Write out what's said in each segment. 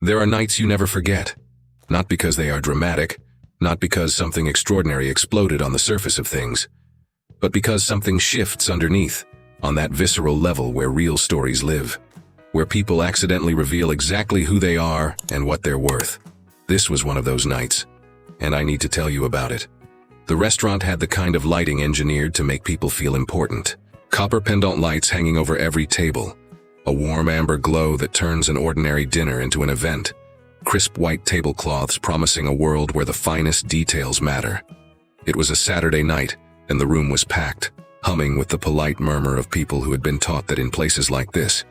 There are nights you never forget. Not because they are dramatic, not because something extraordinary exploded on the surface of things, but because something shifts underneath, on that visceral level where real stories live, where people accidentally reveal exactly who they are and what they're worth. This was one of those nights, and I need to tell you about it. The restaurant had the kind of lighting engineered to make people feel important. Copper pendant lights hanging over every table, a warm amber glow that turns an ordinary dinner into an event, crisp white tablecloths promising a world where the finest details matter. It was a Saturday night, and the room was packed, humming with the polite murmur of people who had been taught that in places like this,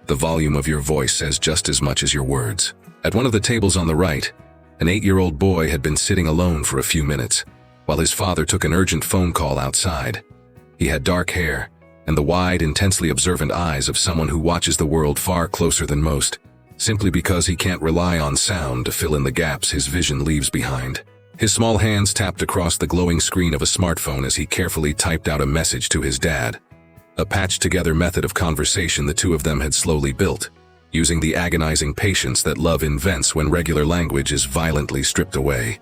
the volume of your voice says just as much as your words. At one of the tables on the right, an 8-year-old boy had been sitting alone for a few minutes, while his father took an urgent phone call outside. He had dark hair, and the wide, intensely observant eyes of someone who watches the world far closer than most, simply because he can't rely on sound to fill in the gaps his vision leaves behind. His small hands tapped across the glowing screen of a smartphone as he carefully typed out a message to his dad. A patched-together method of conversation the two of them had slowly built, using the agonizing patience that love invents when regular language is violently stripped away.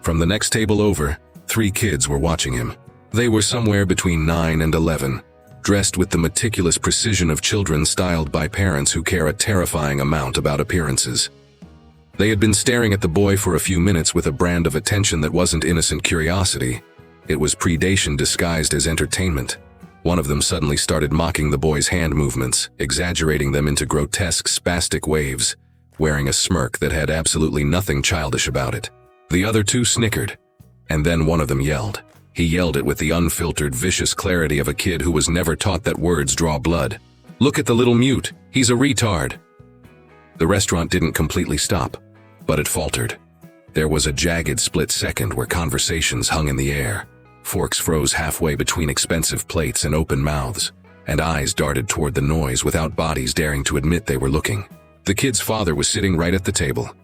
From the next table over, 3 kids were watching him. They were somewhere between 9 and 11, dressed with the meticulous precision of children styled by parents who care a terrifying amount about appearances. They had been staring at the boy for a few minutes with a brand of attention that wasn't innocent curiosity. It was predation disguised as entertainment. One of them suddenly started mocking the boy's hand movements, exaggerating them into grotesque, spastic waves, wearing a smirk that had absolutely nothing childish about it. The other 2 snickered, and then one of them yelled. He yelled it with the unfiltered, vicious clarity of a kid who was never taught that words draw blood. "Look at the little mute, he's a retard." The restaurant didn't completely stop, but it faltered. There was a jagged split second where conversations hung in the air. Forks froze halfway between expensive plates and open mouths, and eyes darted toward the noise without bodies daring to admit they were looking. The kid's father was sitting right at the table,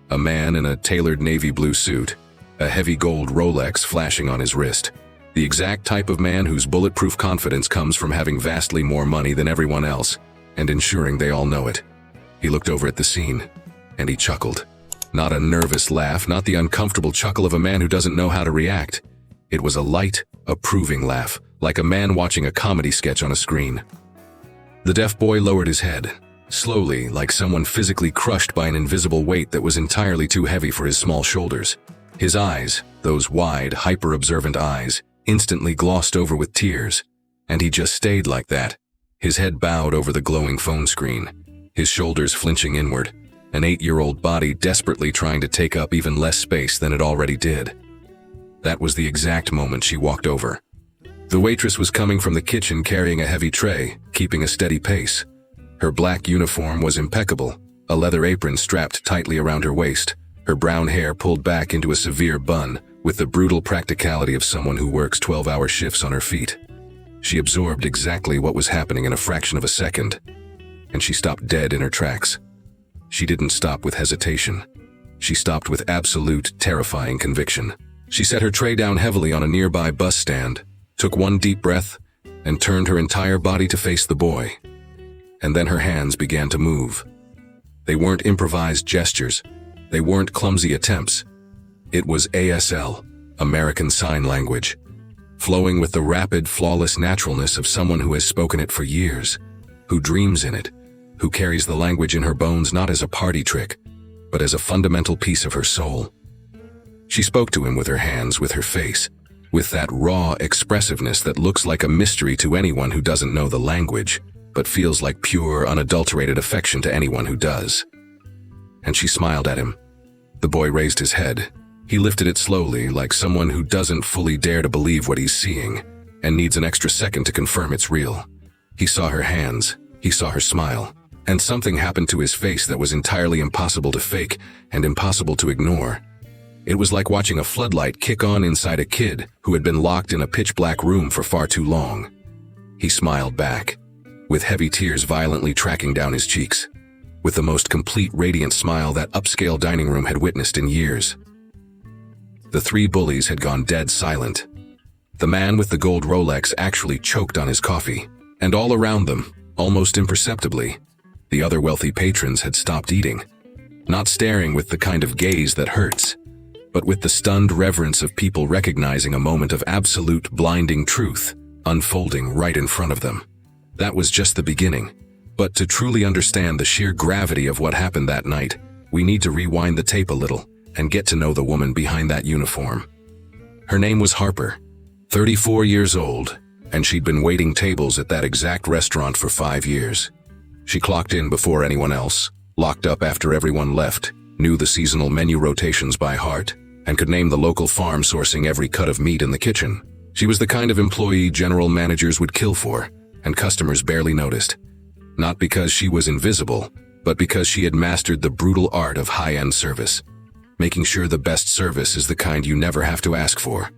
a man in a tailored navy blue suit, a heavy gold Rolex flashing on his wrist, the exact type of man whose bulletproof confidence comes from having vastly more money than everyone else and ensuring they all know it. He looked over at the scene, and he chuckled. Not a nervous laugh, not the uncomfortable chuckle of a man who doesn't know how to react. It was a light, approving laugh, like a man watching a comedy sketch on a screen. The deaf boy lowered his head, slowly, like someone physically crushed by an invisible weight that was entirely too heavy for his small shoulders. His eyes, those wide, hyper-observant eyes, instantly glossed over with tears, and he just stayed like that, his head bowed over the glowing phone screen, his shoulders flinching inward, an 8-year-old body desperately trying to take up even less space than it already did. That was the exact moment she walked over. The waitress was coming from the kitchen carrying a heavy tray, keeping a steady pace. Her black uniform was impeccable, a leather apron strapped tightly around her waist, her brown hair pulled back into a severe bun, with the brutal practicality of someone who works 12-hour shifts on her feet. She absorbed exactly what was happening in a fraction of a second, and she stopped dead in her tracks. She didn't stop with hesitation. She stopped with absolute, terrifying conviction. She set her tray down heavily on a nearby bus stand, took one deep breath, and turned her entire body to face the boy. And then her hands began to move. They weren't improvised gestures. They weren't clumsy attempts. It was ASL, American Sign Language, flowing with the rapid, flawless naturalness of someone who has spoken it for years, who dreams in it, who carries the language in her bones not as a party trick, but as a fundamental piece of her soul. She spoke to him with her hands, with her face, with that raw expressiveness that looks like a mystery to anyone who doesn't know the language, but feels like pure, unadulterated affection to anyone who does. And she smiled at him. The boy raised his head. He lifted it slowly, like someone who doesn't fully dare to believe what he's seeing, and needs an extra second to confirm it's real. He saw her hands, he saw her smile, and something happened to his face that was entirely impossible to fake and impossible to ignore. It was like watching a floodlight kick on inside a kid who had been locked in a pitch-black room for far too long. He smiled back, with heavy tears violently tracking down his cheeks, with the most complete radiant smile that upscale dining room had witnessed in years. The 3 bullies had gone dead silent. The man with the gold Rolex actually choked on his coffee, and all around them, almost imperceptibly, the other wealthy patrons had stopped eating. Not staring with the kind of gaze that hurts, but with the stunned reverence of people recognizing a moment of absolute blinding truth unfolding right in front of them. That was just the beginning. But to truly understand the sheer gravity of what happened that night, we need to rewind the tape a little and get to know the woman behind that uniform. Her name was Harper, 34 years old, and she'd been waiting tables at that exact restaurant for 5 years. She clocked in before anyone else, locked up after everyone left, knew the seasonal menu rotations by heart, and could name the local farm sourcing every cut of meat in the kitchen. She was the kind of employee general managers would kill for, and customers barely noticed. Not because she was invisible, but because she had mastered the brutal art of high-end service, making sure the best service is the kind you never have to ask for.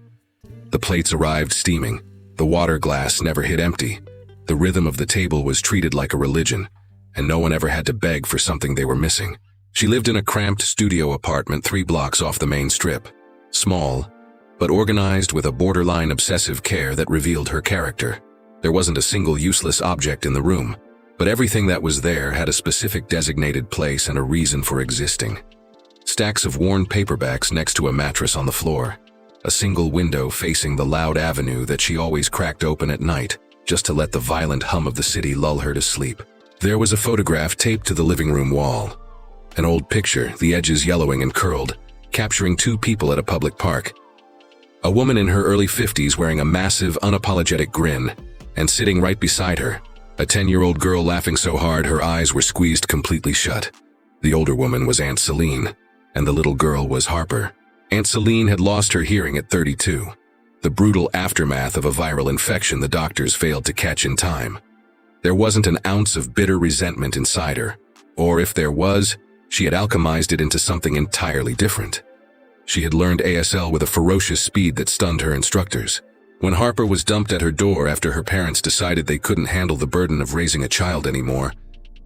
The plates arrived steaming, the water glass never hit empty, the rhythm of the table was treated like a religion, and no one ever had to beg for something they were missing. She lived in a cramped studio apartment 3 blocks off the main strip, small, but organized with a borderline obsessive care that revealed her character. There wasn't a single useless object in the room, but everything that was there had a specific designated place and a reason for existing. Stacks of worn paperbacks next to a mattress on the floor, a single window facing the loud avenue that she always cracked open at night, just to let the violent hum of the city lull her to sleep. There was a photograph taped to the living room wall. An old picture, the edges yellowing and curled, capturing 2 people at a public park. A woman in her early 50s wearing a massive, unapologetic grin, and sitting right beside her, a 10-year-old girl laughing so hard her eyes were squeezed completely shut. The older woman was Aunt Celine, and the little girl was Harper. Aunt Celine had lost her hearing at 32, the brutal aftermath of a viral infection the doctors failed to catch in time. There wasn't an ounce of bitter resentment inside her, or if there was, she had alchemized it into something entirely different. She had learned ASL with a ferocious speed that stunned her instructors. When Harper was dumped at her door after her parents decided they couldn't handle the burden of raising a child anymore,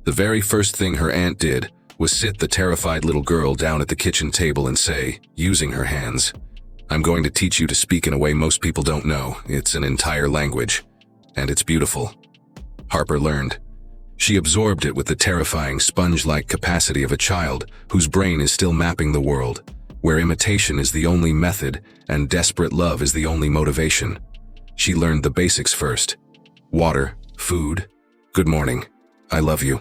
the very first thing her aunt did was sit the terrified little girl down at the kitchen table and say, using her hands, "I'm going to teach you to speak in a way most people don't know. It's an entire language, and it's beautiful." Harper learned. She absorbed it with the terrifying sponge-like capacity of a child whose brain is still mapping the world, where imitation is the only method and desperate love is the only motivation. She learned the basics first. Water, food, good morning, I love you.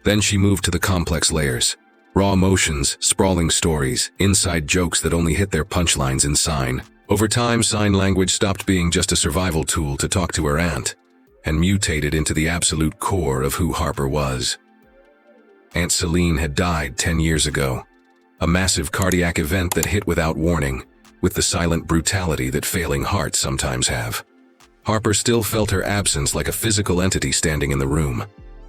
Then she moved to the complex layers. Raw emotions, sprawling stories, inside jokes that only hit their punchlines in sign. Over time, sign language stopped being just a survival tool to talk to her aunt, and mutated into the absolute core of who Harper was. Aunt Celine had died 10 years ago. A massive cardiac event that hit without warning, with the silent brutality that failing hearts sometimes have. Harper still felt her absence like a physical entity standing in the room,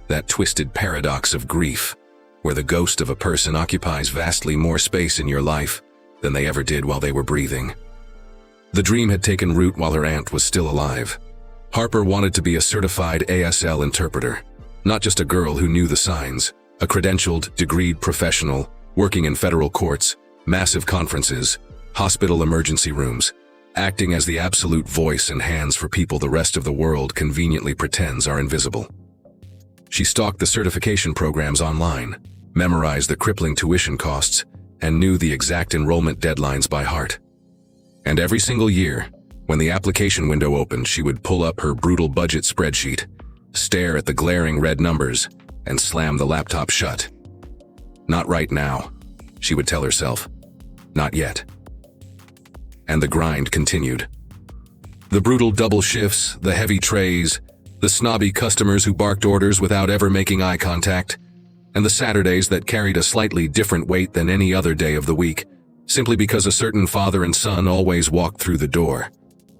that twisted paradox of grief, where the ghost of a person occupies vastly more space in your life than they ever did while they were breathing. The dream had taken root while her aunt was still alive. Harper wanted to be a certified ASL interpreter, not just a girl who knew the signs, a credentialed, degreed professional, working in federal courts, massive conferences, hospital emergency rooms, acting as the absolute voice and hands for people the rest of the world conveniently pretends are invisible. She stalked the certification programs online, memorized the crippling tuition costs, and knew the exact enrollment deadlines by heart. And every single year, when the application window opened, she would pull up her brutal budget spreadsheet, stare at the glaring red numbers, and slam the laptop shut. Not right now, she would tell herself. Not yet. And the grind continued. The brutal double shifts, the heavy trays, the snobby customers who barked orders without ever making eye contact, and the Saturdays that carried a slightly different weight than any other day of the week, simply because a certain father and son always walked through the door.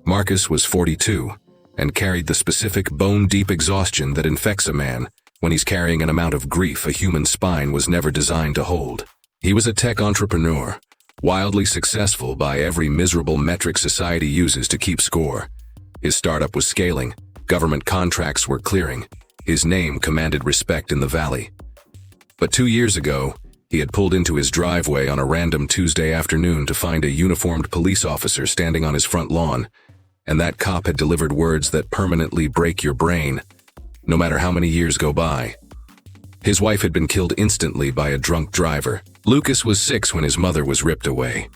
Marcus was 42, and carried the specific bone-deep exhaustion that infects a man when he's carrying an amount of grief a human spine was never designed to hold. He was a tech entrepreneur, wildly successful by every miserable metric society uses to keep score. His startup was scaling, government contracts were clearing, his name commanded respect in the valley. But 2 years ago, he had pulled into his driveway on a random Tuesday afternoon to find a uniformed police officer standing on his front lawn, and that cop had delivered words that permanently break your brain, no matter how many years go by. His wife had been killed instantly by a drunk driver. Lucas was 6 when his mother was ripped away.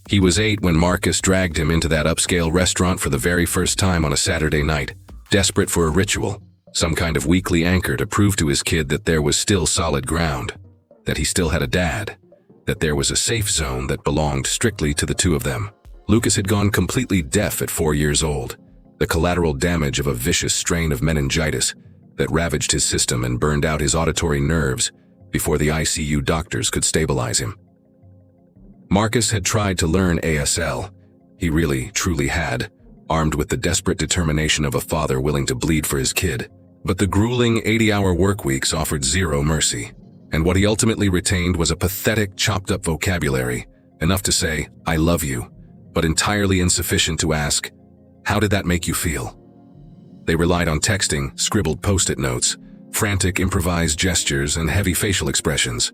He was 8 when Marcus dragged him into that upscale restaurant for the very first time on a Saturday night, desperate for a ritual, some kind of weekly anchor to prove to his kid that there was still solid ground, that he still had a dad, that there was a safe zone that belonged strictly to the two of them. Lucas had gone completely deaf at 4 years old, the collateral damage of a vicious strain of meningitis that ravaged his system and burned out his auditory nerves before the ICU doctors could stabilize him. Marcus had tried to learn ASL. He really, truly had, armed with the desperate determination of a father willing to bleed for his kid. But the grueling 80-hour work weeks offered zero mercy, and what he ultimately retained was a pathetic, chopped-up vocabulary, enough to say, "I love you," but entirely insufficient to ask, "How did that make you feel?" They relied on texting, scribbled post-it notes, frantic improvised gestures, and heavy facial expressions.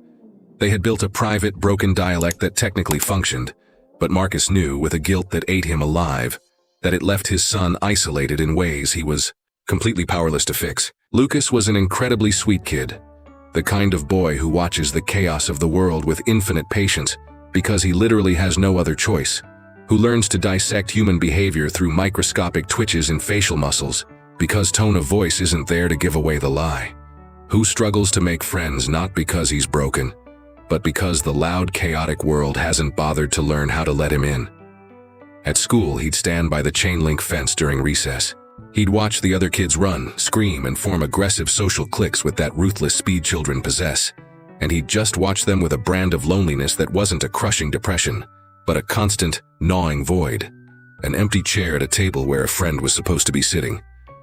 They had built a private, broken dialect that technically functioned, but Marcus knew, with a guilt that ate him alive, that it left his son isolated in ways he was completely powerless to fix. Lucas was an incredibly sweet kid, the kind of boy who watches the chaos of the world with infinite patience because he literally has no other choice, who learns to dissect human behavior through microscopic twitches in facial muscles because tone of voice isn't there to give away the lie, who struggles to make friends not because he's broken, but because the loud, chaotic world hasn't bothered to learn how to let him in. At school, he'd stand by the chain-link fence during recess. He'd watch the other kids run, scream, and form aggressive social cliques with that ruthless speed children possess, and he'd just watch them with a brand of loneliness that wasn't a crushing depression, but a constant, gnawing void, an empty chair at a table where a friend was supposed to be sitting.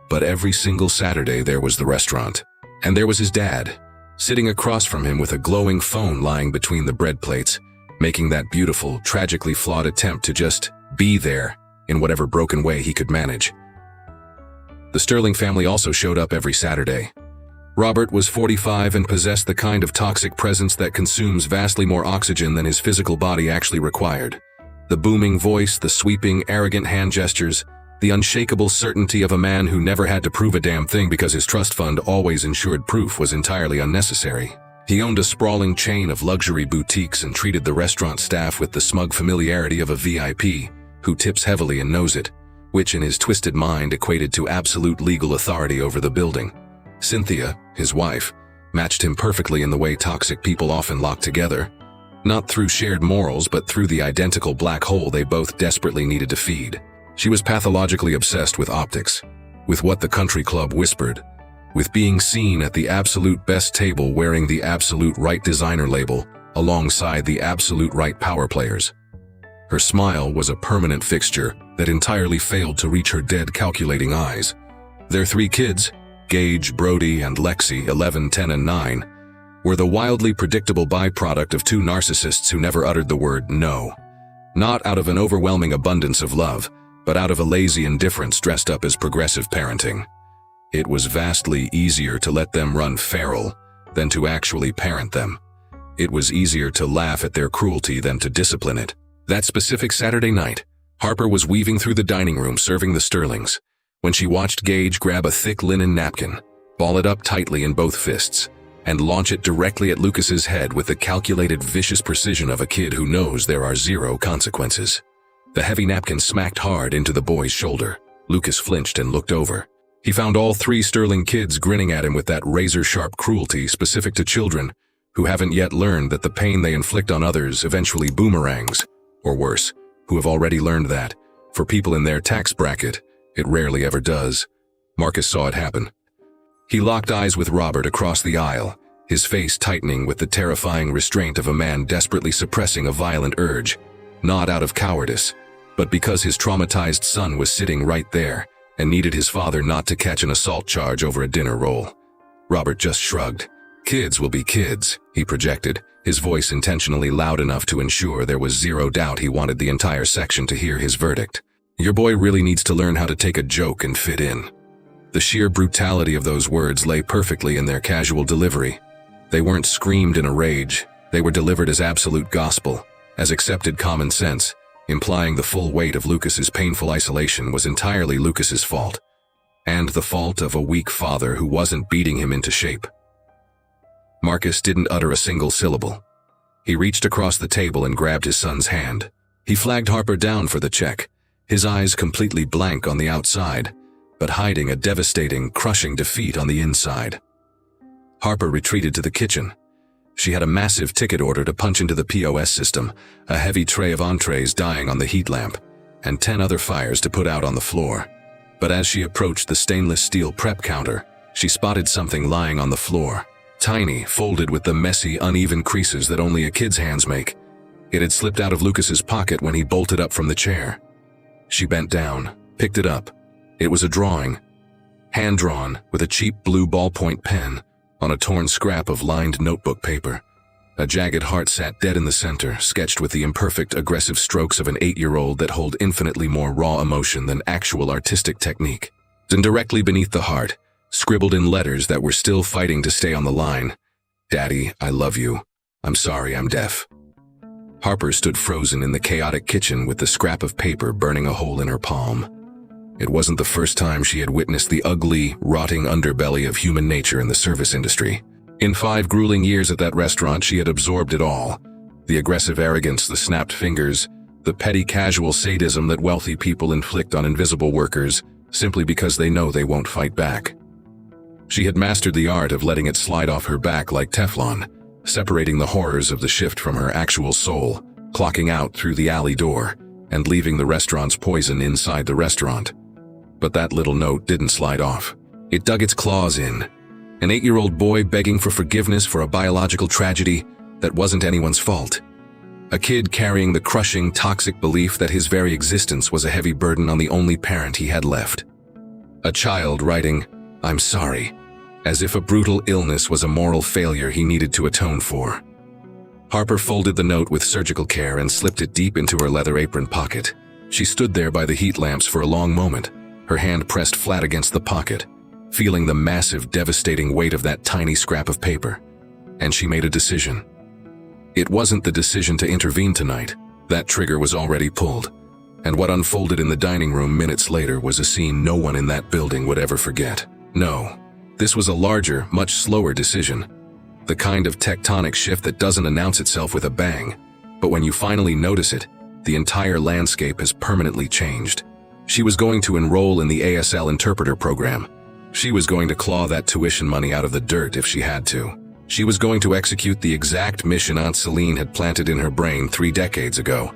But every single Saturday there was the restaurant, and there was his dad, sitting across from him with a glowing phone lying between the bread plates, making that beautiful, tragically flawed attempt to just be there in whatever broken way he could manage. The Sterling family also showed up every Saturday. Robert was 45 and possessed the kind of toxic presence that consumes vastly more oxygen than his physical body actually required. The booming voice, the sweeping, arrogant hand gestures, the unshakable certainty of a man who never had to prove a damn thing because his trust fund always ensured proof was entirely unnecessary. He owned a sprawling chain of luxury boutiques and treated the restaurant staff with the smug familiarity of a VIP who tips heavily and knows it, which in his twisted mind equated to absolute legal authority over the building. Cynthia, his wife, matched him perfectly in the way toxic people often lock together, not through shared morals but through the identical black hole they both desperately needed to feed. She was pathologically obsessed with optics, with what the country club whispered, with being seen at the absolute best table wearing the absolute right designer label alongside the absolute right power players. Her smile was a permanent fixture that entirely failed to reach her dead calculating eyes. Their 3 kids, Gage, Brody, and Lexi, 11, 10, and 9, were the wildly predictable byproduct of 2 narcissists who never uttered the word no. Not out of an overwhelming abundance of love, but out of a lazy indifference dressed up as progressive parenting. It was vastly easier to let them run feral than to actually parent them. It was easier to laugh at their cruelty than to discipline it. That specific Saturday night, Harper was weaving through the dining room serving the Sterlings when she watched Gage grab a thick linen napkin, ball it up tightly in both fists, and launch it directly at Lucas's head with the calculated, vicious precision of a kid who knows there are 0 consequences. The heavy napkin smacked hard into the boy's shoulder. Lucas flinched and looked over. He found all 3 Sterling kids grinning at him with that razor-sharp cruelty specific to children who haven't yet learned that the pain they inflict on others eventually boomerangs, or worse, who have already learned that, for people in their tax bracket, it rarely ever does. Marcus saw it happen. He locked eyes with Robert across the aisle, his face tightening with the terrifying restraint of a man desperately suppressing a violent urge, not out of cowardice, but because his traumatized son was sitting right there and needed his father not to catch an assault charge over a dinner roll. Robert just shrugged. "Kids will be kids," he projected, his voice intentionally loud enough to ensure there was 0 doubt he wanted the entire section to hear his verdict. "Your boy really needs to learn how to take a joke and fit in." The sheer brutality of those words lay perfectly in their casual delivery. They weren't screamed in a rage, they were delivered as absolute gospel, as accepted common sense, implying the full weight of Lucas's painful isolation was entirely Lucas's fault, and the fault of a weak father who wasn't beating him into shape. Marcus didn't utter a single syllable. He reached across the table and grabbed his son's hand. He flagged Harper down for the check, his eyes completely blank on the outside, but hiding a devastating, crushing defeat on the inside. Harper retreated to the kitchen. She had a massive ticket order to punch into the POS system, a heavy tray of entrees dying on the heat lamp, and 10 other fires to put out on the floor. But as she approached the stainless steel prep counter, she spotted something lying on the floor. Tiny, folded with the messy, uneven creases that only a kid's hands make. It had slipped out of Lucas's pocket when he bolted up from the chair. She bent down, picked it up. It was a drawing, hand-drawn with a cheap blue ballpoint pen on a torn scrap of lined notebook paper. A jagged heart sat dead in the center, sketched with the imperfect, aggressive strokes of an 8-year-old that hold infinitely more raw emotion than actual artistic technique. And directly beneath the heart, scribbled in letters that were still fighting to stay on the line, "Daddy, I love you. I'm sorry I'm deaf." Harper stood frozen in the chaotic kitchen with the scrap of paper burning a hole in her palm. It wasn't the first time she had witnessed the ugly, rotting underbelly of human nature in the service industry. In 5 grueling years at that restaurant, she had absorbed it all. The aggressive arrogance, the snapped fingers, the petty casual sadism that wealthy people inflict on invisible workers simply because they know they won't fight back. She had mastered the art of letting it slide off her back like Teflon, separating the horrors of the shift from her actual soul, clocking out through the alley door, and leaving the restaurant's poison inside the restaurant. But that little note didn't slide off. It dug its claws in. An 8-year-old boy begging for forgiveness for a biological tragedy that wasn't anyone's fault. A kid carrying the crushing, toxic belief that his very existence was a heavy burden on the only parent he had left. A child writing, "I'm sorry," as if a brutal illness was a moral failure he needed to atone for. Harper folded the note with surgical care and slipped it deep into her leather apron pocket. She stood there by the heat lamps for a long moment, her hand pressed flat against the pocket, feeling the massive, devastating weight of that tiny scrap of paper. And she made a decision. It wasn't the decision to intervene tonight. That trigger was already pulled. And what unfolded in the dining room minutes later was a scene no one in that building would ever forget. No, this was a larger, much slower decision. The kind of tectonic shift that doesn't announce itself with a bang, but when you finally notice it, the entire landscape has permanently changed. She was going to enroll in the ASL interpreter program. She was going to claw that tuition money out of the dirt if she had to. She was going to execute the exact mission Aunt Celine had planted in her brain 3 decades ago.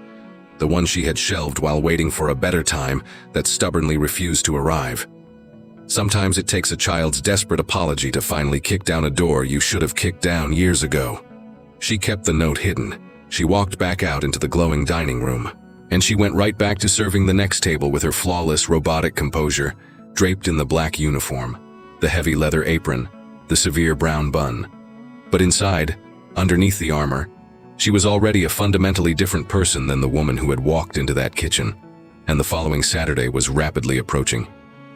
The one she had shelved while waiting for a better time that stubbornly refused to arrive. Sometimes it takes a child's desperate apology to finally kick down a door you should have kicked down years ago. She kept the note hidden. She walked back out into the glowing dining room. And she went right back to serving the next table with her flawless, robotic composure, draped in the black uniform, the heavy leather apron, the severe brown bun. But inside, underneath the armor, she was already a fundamentally different person than the woman who had walked into that kitchen. And the following Saturday was rapidly approaching.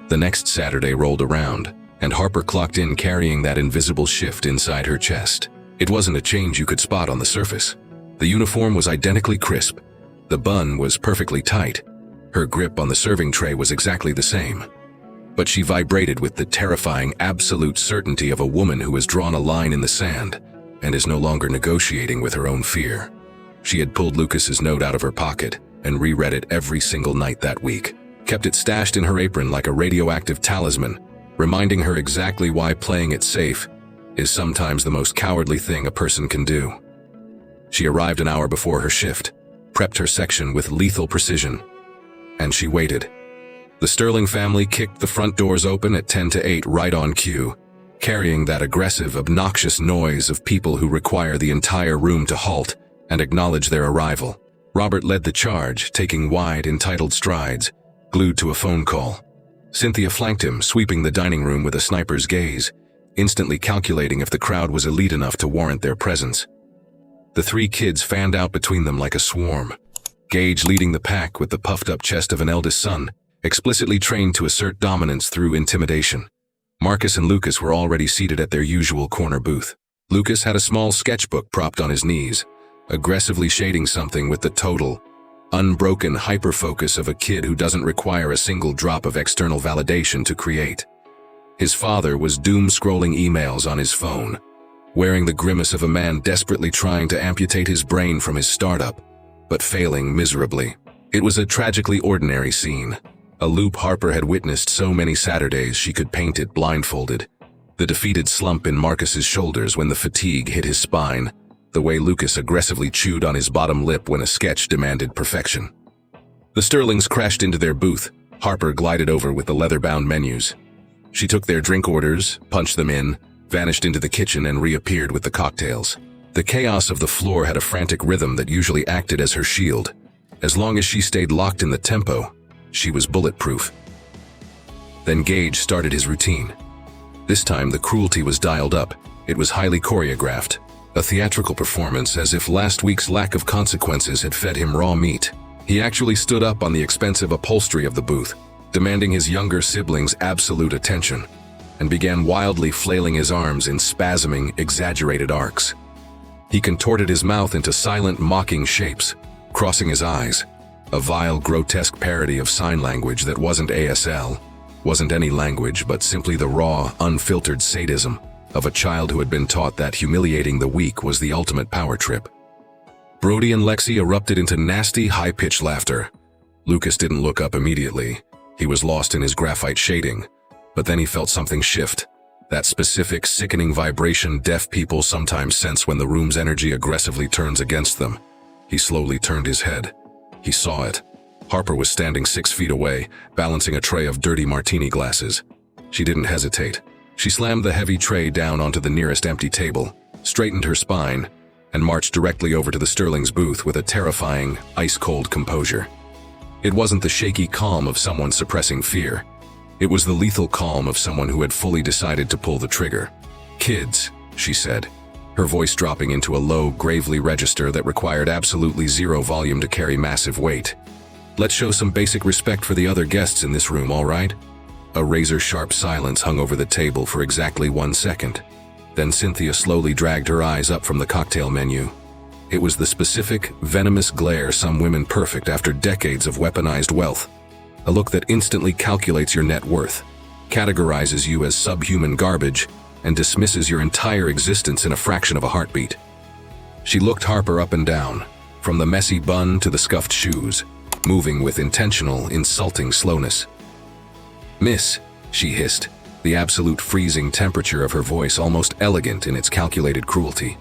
The next Saturday rolled around, and Harper clocked in carrying that invisible shift inside her chest. It wasn't a change you could spot on the surface. The uniform was identically crisp. The bun was perfectly tight. Her grip on the serving tray was exactly the same. But she vibrated with the terrifying absolute certainty of a woman who has drawn a line in the sand and is no longer negotiating with her own fear. She had pulled Lucas's note out of her pocket and reread it every single night that week, kept it stashed in her apron like a radioactive talisman, reminding her exactly why playing it safe is sometimes the most cowardly thing a person can do. She arrived an hour before her shift, prepped her section with lethal precision, and she waited. The Sterling family kicked the front doors open at 10 to 8 right on cue, carrying that aggressive, obnoxious noise of people who require the entire room to halt and acknowledge their arrival. Robert led the charge, taking wide, entitled strides, glued to a phone call. Cynthia flanked him, sweeping the dining room with a sniper's gaze, instantly calculating if the crowd was elite enough to warrant their presence. The 3 kids fanned out between them like a swarm. Gage leading the pack with the puffed-up chest of an eldest son, explicitly trained to assert dominance through intimidation. Marcus and Lucas were already seated at their usual corner booth. Lucas had a small sketchbook propped on his knees, aggressively shading something with the total, unbroken hyperfocus of a kid who doesn't require a single drop of external validation to create. His father was doom-scrolling emails on his phone, wearing the grimace of a man desperately trying to amputate his brain from his startup, but failing miserably. It was a tragically ordinary scene, a loop Harper had witnessed so many Saturdays she could paint it blindfolded. The defeated slump in Marcus's shoulders when the fatigue hit his spine, the way Lucas aggressively chewed on his bottom lip when a sketch demanded perfection. The Sterlings crashed into their booth. Harper glided over with the leather-bound menus. She took their drink orders, punched them in, vanished into the kitchen and reappeared with the cocktails. The chaos of the floor had a frantic rhythm that usually acted as her shield. As long as she stayed locked in the tempo, she was bulletproof. Then Gage started his routine. This time the cruelty was dialed up. It was highly choreographed, a theatrical performance as if last week's lack of consequences had fed him raw meat. He actually stood up on the expensive upholstery of the booth, demanding his younger siblings' absolute attention, and began wildly flailing his arms in spasming, exaggerated arcs. He contorted his mouth into silent, mocking shapes, crossing his eyes, a vile, grotesque parody of sign language that wasn't ASL, wasn't any language but simply the raw, unfiltered sadism of a child who had been taught that humiliating the weak was the ultimate power trip. Brody and Lexi erupted into nasty, high-pitched laughter. Lucas didn't look up immediately. He was lost in his graphite shading, but then he felt something shift. That specific, sickening vibration deaf people sometimes sense when the room's energy aggressively turns against them. He slowly turned his head. He saw it. Harper was standing 6 feet away, balancing a tray of dirty martini glasses. She didn't hesitate. She slammed the heavy tray down onto the nearest empty table, straightened her spine, and marched directly over to the Sterling's booth with a terrifying, ice-cold composure. It wasn't the shaky calm of someone suppressing fear. It was the lethal calm of someone who had fully decided to pull the trigger. "Kids," she said, her voice dropping into a low, gravely register that required absolutely zero volume to carry massive weight. "Let's show some basic respect for the other guests in this room, all right?" A razor-sharp silence hung over the table for exactly 1 second. Then Cynthia slowly dragged her eyes up from the cocktail menu. It was the specific, venomous glare some women perfect after decades of weaponized wealth. A look that instantly calculates your net worth, categorizes you as subhuman garbage, and dismisses your entire existence in a fraction of a heartbeat. She looked Harper up and down, from the messy bun to the scuffed shoes, moving with intentional, insulting slowness. "Miss," she hissed, the absolute freezing temperature of her voice almost elegant in its calculated cruelty.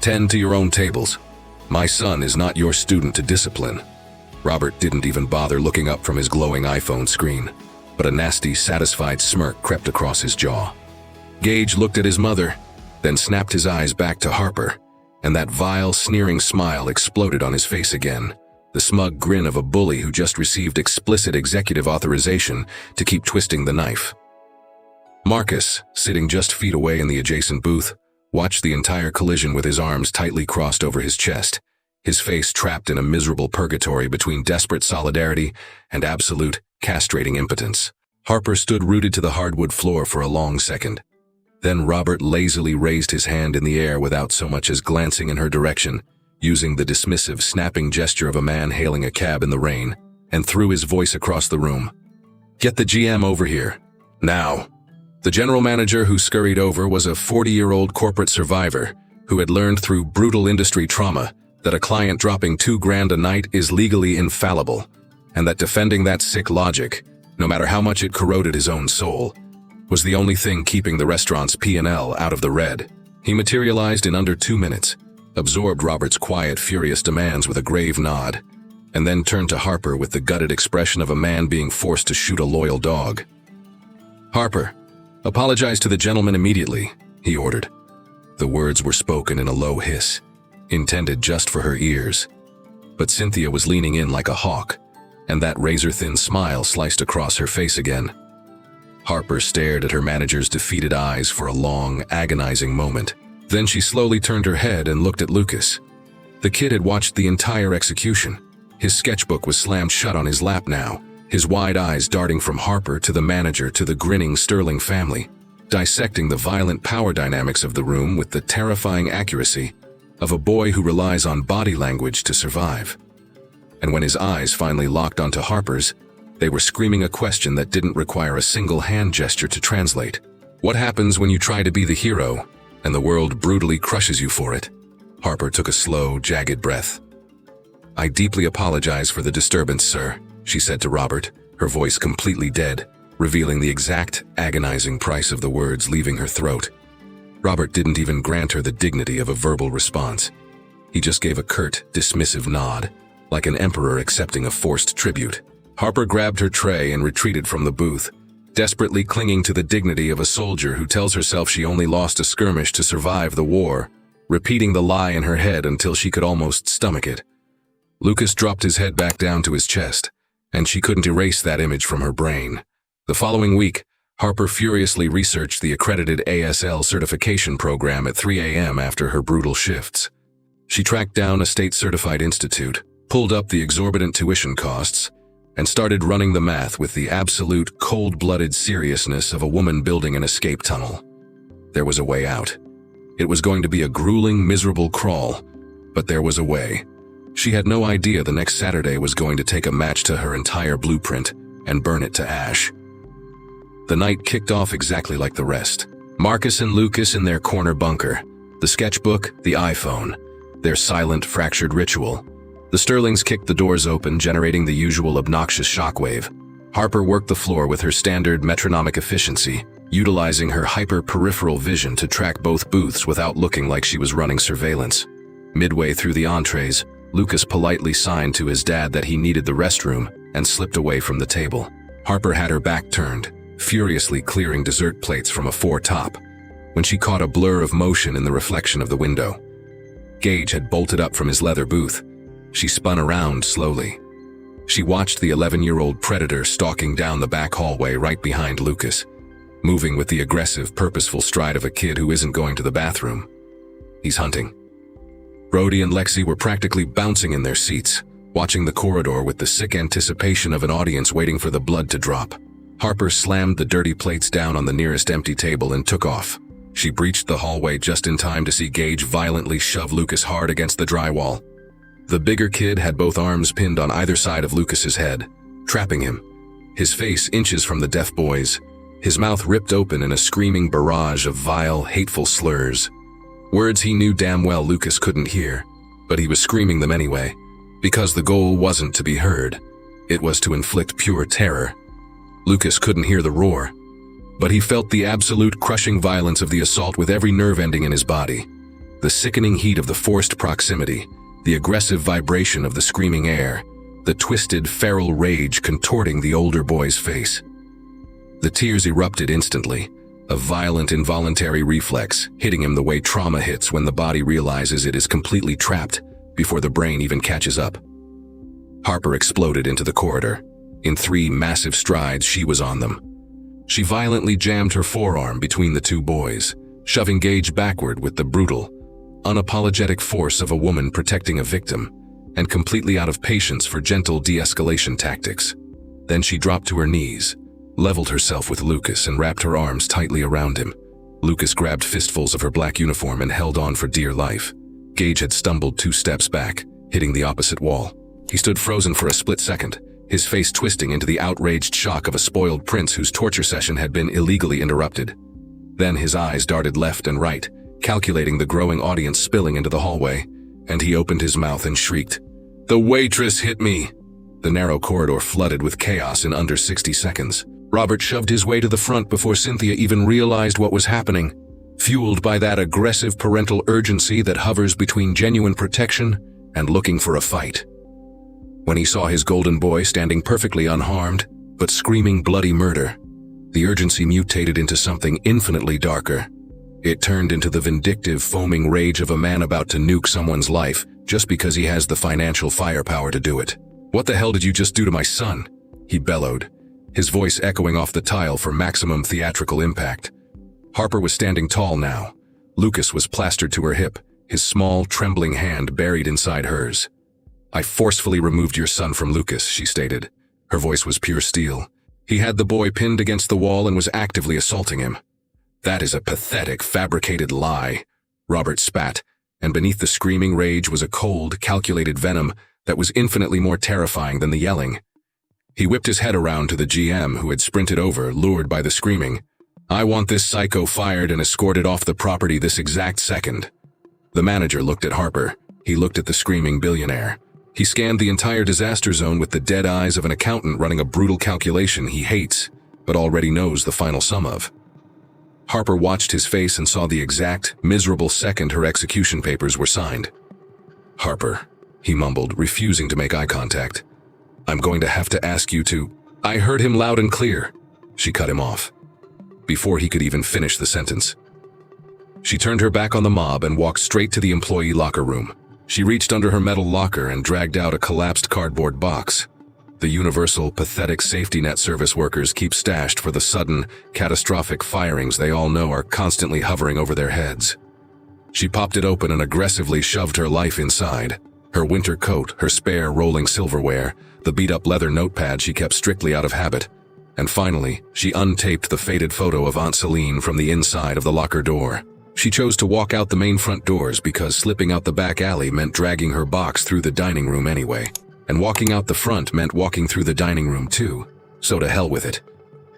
"Tend to your own tables. My son is not your student to discipline." Robert didn't even bother looking up from his glowing iPhone screen, but a nasty, satisfied smirk crept across his jaw. Gage looked at his mother, then snapped his eyes back to Harper, and that vile, sneering smile exploded on his face again, the smug grin of a bully who just received explicit executive authorization to keep twisting the knife. Marcus, sitting just feet away in the adjacent booth, watched the entire collision with his arms tightly crossed over his chest, his face trapped in a miserable purgatory between desperate solidarity and absolute, castrating impotence. Harper stood rooted to the hardwood floor for a long second. Then Robert lazily raised his hand in the air without so much as glancing in her direction, using the dismissive, snapping gesture of a man hailing a cab in the rain, and threw his voice across the room. "Get the GM over here. Now." The general manager who scurried over was a 40-year-old corporate survivor who had learned through brutal industry trauma that a client dropping $2,000 a night is legally infallible, and that defending that sick logic, no matter how much it corroded his own soul, was the only thing keeping the restaurant's P&L out of the red. He materialized in under 2 minutes, absorbed Robert's quiet, furious demands with a grave nod, and then turned to Harper with the gutted expression of a man being forced to shoot a loyal dog. "Harper, apologize to the gentleman immediately," he ordered. The words were spoken in a low hiss, intended just for her ears. But Cynthia was leaning in like a hawk, and that razor-thin smile sliced across her face again. Harper stared at her manager's defeated eyes for a long, agonizing moment. Then she slowly turned her head and looked at Lucas. The kid had watched the entire execution. His sketchbook was slammed shut on his lap now, his wide eyes darting from Harper to the manager to the grinning Sterling family, dissecting the violent power dynamics of the room with the terrifying accuracy of a boy who relies on body language to survive. And when his eyes finally locked onto Harper's, they were screaming a question that didn't require a single hand gesture to translate. "What happens when you try to be the hero and the world brutally crushes you for it. Harper took a slow, jagged breath. "I deeply apologize for the disturbance, sir," she said to Robert, her voice completely dead, revealing the exact, agonizing price of the words leaving her throat. Robert didn't even grant her the dignity of a verbal response. He just gave a curt, dismissive nod, like an emperor accepting a forced tribute. Harper grabbed her tray and retreated from the booth, desperately clinging to the dignity of a soldier who tells herself she only lost a skirmish to survive the war, repeating the lie in her head until she could almost stomach it. Lucas dropped his head back down to his chest, and she couldn't erase that image from her brain. The following week, Harper furiously researched the accredited ASL certification program at 3 a.m. after her brutal shifts. She tracked down a state-certified institute, pulled up the exorbitant tuition costs, and started running the math with the absolute cold-blooded seriousness of a woman building an escape tunnel. There was a way out. It was going to be a grueling, miserable crawl, but there was a way. She had no idea the next Saturday was going to take a match to her entire blueprint and burn it to ash. The night kicked off exactly like the rest. Marcus and Lucas in their corner bunker, the sketchbook, the iPhone, their silent, fractured ritual. The Sterlings kicked the doors open, generating the usual obnoxious shockwave. Harper worked the floor with her standard metronomic efficiency, utilizing her hyper-peripheral vision to track both booths without looking like she was running surveillance. Midway through the entrees, Lucas politely signed to his dad that he needed the restroom and slipped away from the table. Harper had her back turned, furiously clearing dessert plates from a foretop, when she caught a blur of motion in the reflection of the window. Gage had bolted up from his leather booth. She spun around slowly. She watched the 11-year-old predator stalking down the back hallway right behind Lucas, moving with the aggressive, purposeful stride of a kid who isn't going to the bathroom. He's hunting. Brody and Lexi were practically bouncing in their seats, watching the corridor with the sick anticipation of an audience waiting for the blood to drop. Harper slammed the dirty plates down on the nearest empty table and took off. She breached the hallway just in time to see Gage violently shove Lucas hard against the drywall. The bigger kid had both arms pinned on either side of Lucas's head, trapping him. His face inches from the deaf boy's, his mouth ripped open in a screaming barrage of vile, hateful slurs. Words he knew damn well Lucas couldn't hear, but he was screaming them anyway, because the goal wasn't to be heard. It was to inflict pure terror. Lucas couldn't hear the roar, but he felt the absolute crushing violence of the assault with every nerve ending in his body. The sickening heat of the forced proximity, the aggressive vibration of the screaming air, the twisted, feral rage contorting the older boy's face. The tears erupted instantly, a violent, involuntary reflex, hitting him the way trauma hits when the body realizes it is completely trapped before the brain even catches up. Harper exploded into the corridor. In 3 massive strides, she was on them. She violently jammed her forearm between the 2 boys, shoving Gage backward with the brutal, unapologetic force of a woman protecting a victim, and completely out of patience for gentle de-escalation tactics. Then she dropped to her knees, leveled herself with Lucas and wrapped her arms tightly around him. Lucas grabbed fistfuls of her black uniform and held on for dear life. Gage had stumbled 2 steps back, hitting the opposite wall. He stood frozen for a split second, his face twisting into the outraged shock of a spoiled prince whose torture session had been illegally interrupted. Then his eyes darted left and right, calculating the growing audience spilling into the hallway, and he opened his mouth and shrieked, "The waitress hit me!" The narrow corridor flooded with chaos in under 60 seconds. Robert shoved his way to the front before Cynthia even realized what was happening, fueled by that aggressive parental urgency that hovers between genuine protection and looking for a fight. When he saw his golden boy standing perfectly unharmed, but screaming bloody murder, the urgency mutated into something infinitely darker. It turned into the vindictive, foaming rage of a man about to nuke someone's life just because he has the financial firepower to do it. "What the hell did you just do to my son?" he bellowed, his voice echoing off the tile for maximum theatrical impact. Harper was standing tall now. Lucas was plastered to her hip, his small, trembling hand buried inside hers. "I forcefully removed your son from Lucas," she stated. Her voice was pure steel. "He had the boy pinned against the wall and was actively assaulting him." "That is a pathetic, fabricated lie," Robert spat, and beneath the screaming rage was a cold, calculated venom that was infinitely more terrifying than the yelling. He whipped his head around to the GM who had sprinted over, lured by the screaming. I want this psycho fired and escorted off the property this exact second." The manager looked at Harper. He looked at the screaming billionaire. He scanned the entire disaster zone with the dead eyes of an accountant running a brutal calculation he hates, but already knows the final sum of. Harper watched his face and saw the exact, miserable second her execution papers were signed. "Harper," he mumbled, refusing to make eye contact. "I'm going to have to ask you to—" "I heard him loud and clear." She cut him off before he could even finish the sentence. She turned her back on the mob and walked straight to the employee locker room. She reached under her metal locker and dragged out a collapsed cardboard box. The universal, pathetic safety net service workers keep stashed for the sudden, catastrophic firings they all know are constantly hovering over their heads. She popped it open and aggressively shoved her life inside. Her winter coat, her spare rolling silverware, the beat-up leather notepad she kept strictly out of habit. And finally, she untaped the faded photo of Aunt Celine from the inside of the locker door. She chose to walk out the main front doors because slipping out the back alley meant dragging her box through the dining room anyway. And walking out the front meant walking through the dining room too. So to hell with it.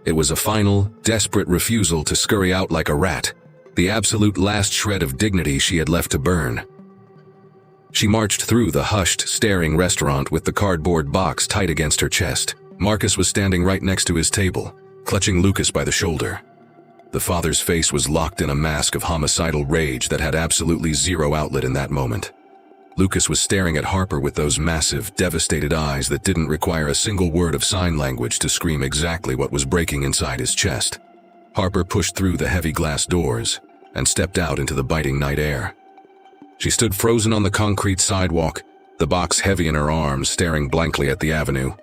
It was a final, desperate refusal to scurry out like a rat, the absolute last shred of dignity she had left to burn. She marched through the hushed, staring restaurant with the cardboard box tight against her chest. Marcus was standing right next to his table, clutching Lucas by the shoulder. The father's face was locked in a mask of homicidal rage that had absolutely zero outlet in that moment. Lucas was staring at Harper with those massive, devastated eyes that didn't require a single word of sign language to scream exactly what was breaking inside his chest. Harper pushed through the heavy glass doors and stepped out into the biting night air. She stood frozen on the concrete sidewalk, the box heavy in her arms, staring blankly at the avenue.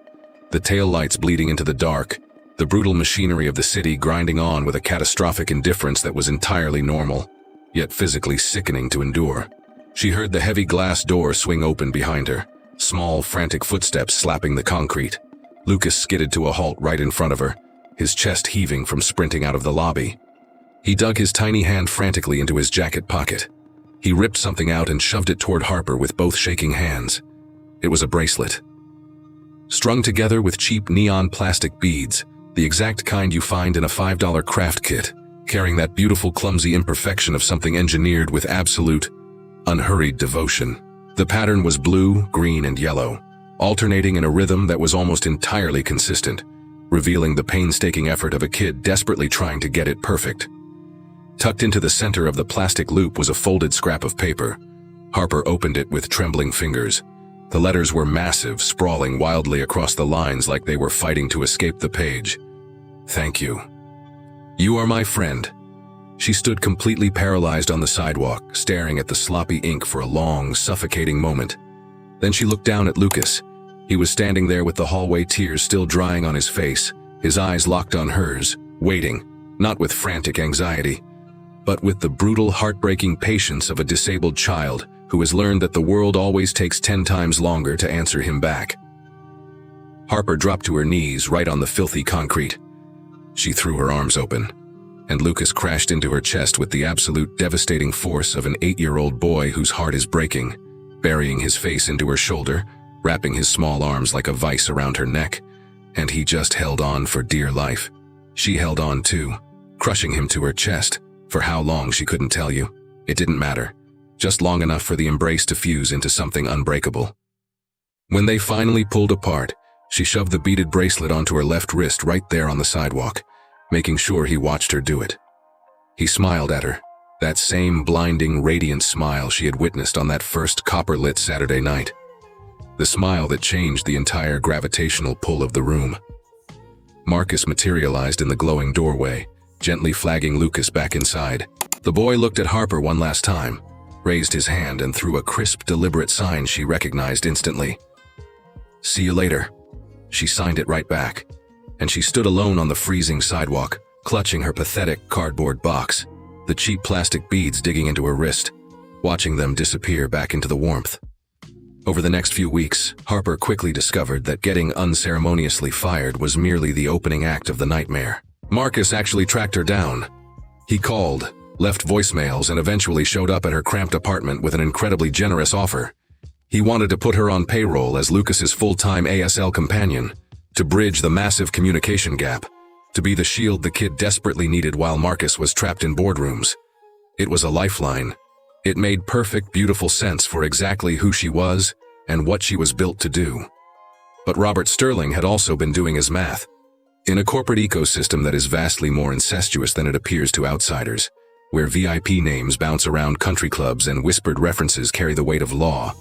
The taillights bleeding into the dark, the brutal machinery of the city grinding on with a catastrophic indifference that was entirely normal, yet physically sickening to endure. She heard the heavy glass door swing open behind her, small, frantic footsteps slapping the concrete. Lucas skidded to a halt right in front of her, his chest heaving from sprinting out of the lobby. He dug his tiny hand frantically into his jacket pocket. He ripped something out and shoved it toward Harper with both shaking hands. It was a bracelet. Strung together with cheap neon plastic beads, the exact kind you find in a $5 craft kit, carrying that beautiful clumsy imperfection of something engineered with absolute, unhurried devotion. The pattern was blue, green, and yellow, alternating in a rhythm that was almost entirely consistent, revealing the painstaking effort of a kid desperately trying to get it perfect. Tucked into the center of the plastic loop was a folded scrap of paper. Harper opened it with trembling fingers. The letters were massive, sprawling wildly across the lines like they were fighting to escape the page. "Thank you. You are my friend." She stood completely paralyzed on the sidewalk, staring at the sloppy ink for a long, suffocating moment. Then she looked down at Lucas. He was standing there with the hallway tears still drying on his face, his eyes locked on hers, waiting, not with frantic anxiety, but with the brutal, heartbreaking patience of a disabled child who has learned that the world always takes 10 times longer to answer him back. Harper dropped to her knees right on the filthy concrete. She threw her arms open, and Lucas crashed into her chest with the absolute devastating force of an 8-year-old boy whose heart is breaking, burying his face into her shoulder, wrapping his small arms like a vice around her neck, and he just held on for dear life. She held on too, crushing him to her chest. For how long she couldn't tell you. It didn't matter. Just long enough for the embrace to fuse into something unbreakable. When they finally pulled apart, she shoved the beaded bracelet onto her left wrist right there on the sidewalk, making sure he watched her do it. He smiled at her, that same blinding, radiant smile she had witnessed on that first copper-lit Saturday night. The smile that changed the entire gravitational pull of the room. Marcus materialized in the glowing doorway, gently flagging Lucas back inside. The boy looked at Harper one last time, raised his hand and threw a crisp, deliberate sign she recognized instantly. "See you later." She signed it right back, and she stood alone on the freezing sidewalk, clutching her pathetic cardboard box, the cheap plastic beads digging into her wrist, watching them disappear back into the warmth. Over the next few weeks, Harper quickly discovered that getting unceremoniously fired was merely the opening act of the nightmare. Marcus actually tracked her down. He called, left voicemails, and eventually showed up at her cramped apartment with an incredibly generous offer. He wanted to put her on payroll as Lucas's full-time ASL companion, to bridge the massive communication gap. To be the shield the kid desperately needed while Marcus was trapped in boardrooms. It was a lifeline. It made perfect, beautiful sense for exactly who she was and what she was built to do. But Robert Sterling had also been doing his math. In a corporate ecosystem that is vastly more incestuous than it appears to outsiders, where VIP names bounce around country clubs and whispered references carry the weight of law,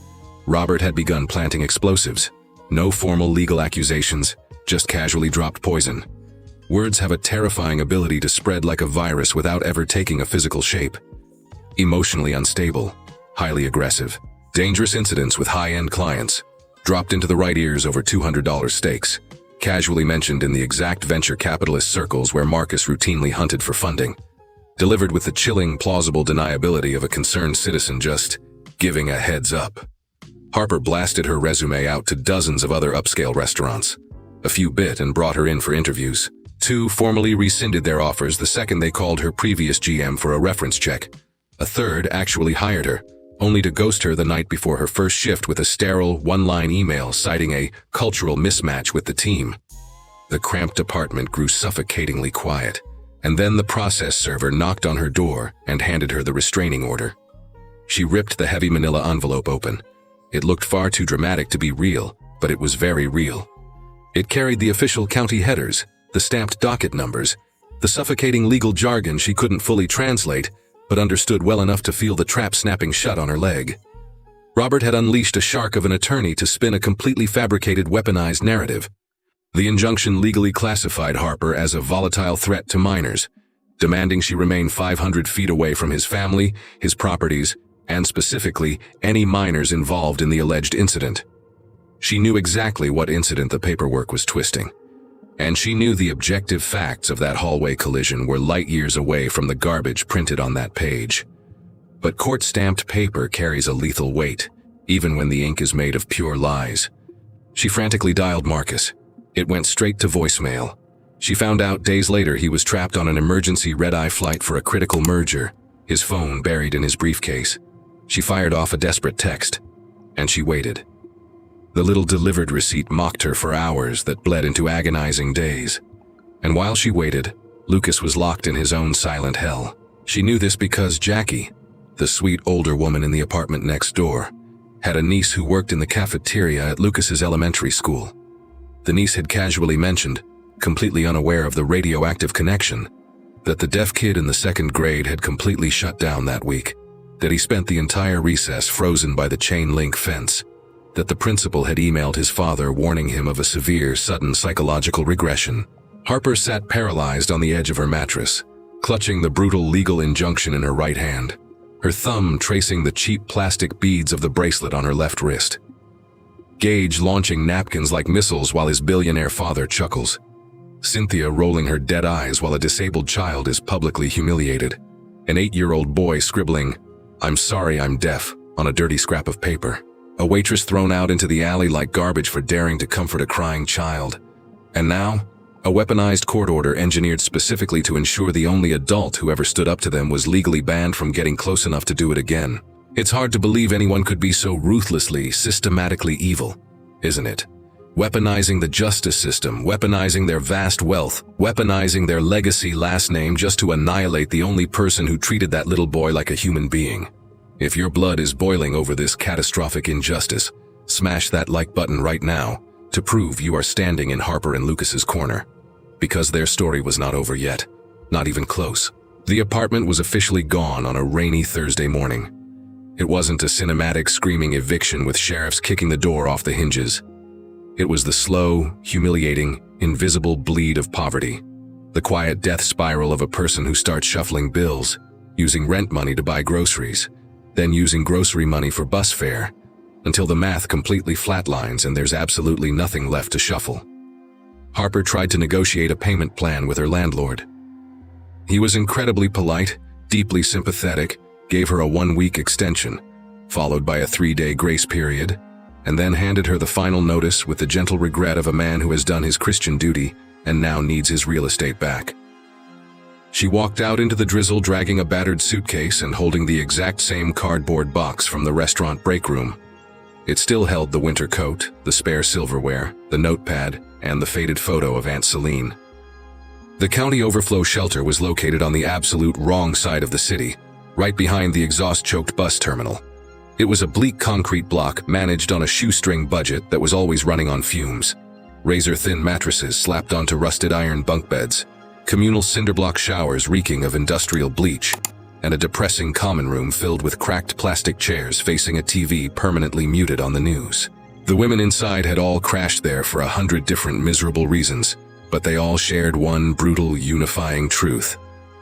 Robert had begun planting explosives. No formal legal accusations, just casually dropped poison. Words have a terrifying ability to spread like a virus without ever taking a physical shape. Emotionally unstable, highly aggressive, dangerous incidents with high-end clients, dropped into the right ears over $200 stakes, casually mentioned in the exact venture capitalist circles where Marcus routinely hunted for funding, delivered with the chilling, plausible deniability of a concerned citizen just giving a heads up. Harper blasted her resume out to dozens of other upscale restaurants. A few bit and brought her in for interviews. 2 formally rescinded their offers the second they called her previous GM for a reference check. A third actually hired her, only to ghost her the night before her first shift with a sterile, one-line email citing a cultural mismatch with the team. The cramped apartment grew suffocatingly quiet, and then the process server knocked on her door and handed her the restraining order. She ripped the heavy manila envelope open. It looked far too dramatic to be real, but it was very real. It carried the official county headers, the stamped docket numbers, the suffocating legal jargon she couldn't fully translate, but understood well enough to feel the trap snapping shut on her leg. Robert had unleashed a shark of an attorney to spin a completely fabricated, weaponized narrative. The injunction legally classified Harper as a volatile threat to minors, demanding she remain 500 feet away from his family, his properties, and specifically, any minors involved in the alleged incident. She knew exactly what incident the paperwork was twisting. And she knew the objective facts of that hallway collision were light years away from the garbage printed on that page. But court-stamped paper carries a lethal weight, even when the ink is made of pure lies. She frantically dialed Marcus. It went straight to voicemail. She found out days later he was trapped on an emergency red-eye flight for a critical merger, his phone buried in his briefcase. She fired off a desperate text, and she waited. The little delivered receipt mocked her for hours that bled into agonizing days. And while she waited, Lucas was locked in his own silent hell. She knew this because Jackie, the sweet older woman in the apartment next door, had a niece who worked in the cafeteria at Lucas's elementary school. The niece had casually mentioned, completely unaware of the radioactive connection, that the deaf kid in the 2nd grade had completely shut down that week, that he spent the entire recess frozen by the chain-link fence, that the principal had emailed his father warning him of a severe, sudden psychological regression. Harper sat paralyzed on the edge of her mattress, clutching the brutal legal injunction in her right hand, her thumb tracing the cheap plastic beads of the bracelet on her left wrist. Gage launching napkins like missiles while his billionaire father chuckles. Cynthia rolling her dead eyes while a disabled child is publicly humiliated. An 8-year-old boy scribbling, "I'm sorry I'm deaf," on a dirty scrap of paper. A waitress thrown out into the alley like garbage for daring to comfort a crying child. And now, a weaponized court order engineered specifically to ensure the only adult who ever stood up to them was legally banned from getting close enough to do it again. It's hard to believe anyone could be so ruthlessly, systematically evil, isn't it? Weaponizing the justice system, weaponizing their vast wealth, weaponizing their legacy last name just to annihilate the only person who treated that little boy like a human being. If your blood is boiling over this catastrophic injustice, smash that like button right now to prove you are standing in Harper and Lucas's corner. Because their story was not over yet, not even close. The apartment was officially gone on a rainy Thursday morning. It wasn't a cinematic screaming eviction with sheriffs kicking the door off the hinges. It was the slow, humiliating, invisible bleed of poverty. The quiet death spiral of a person who starts shuffling bills, using rent money to buy groceries, then using grocery money for bus fare, until the math completely flatlines and there's absolutely nothing left to shuffle. Harper tried to negotiate a payment plan with her landlord. He was incredibly polite, deeply sympathetic, gave her a 1-week extension, followed by a 3-day grace period, and then handed her the final notice with the gentle regret of a man who has done his Christian duty and now needs his real estate back. She walked out into the drizzle dragging a battered suitcase and holding the exact same cardboard box from the restaurant break room. It still held the winter coat, the spare silverware, the notepad, and the faded photo of Aunt Celine. The county overflow shelter was located on the absolute wrong side of the city, right behind the exhaust-choked bus terminal. It was a bleak concrete block managed on a shoestring budget that was always running on fumes. Razor-thin mattresses slapped onto rusted iron bunk beds, communal cinderblock showers reeking of industrial bleach, and a depressing common room filled with cracked plastic chairs facing a TV permanently muted on the news. The women inside had all crashed there for 100 different miserable reasons, but they all shared one brutal, unifying truth.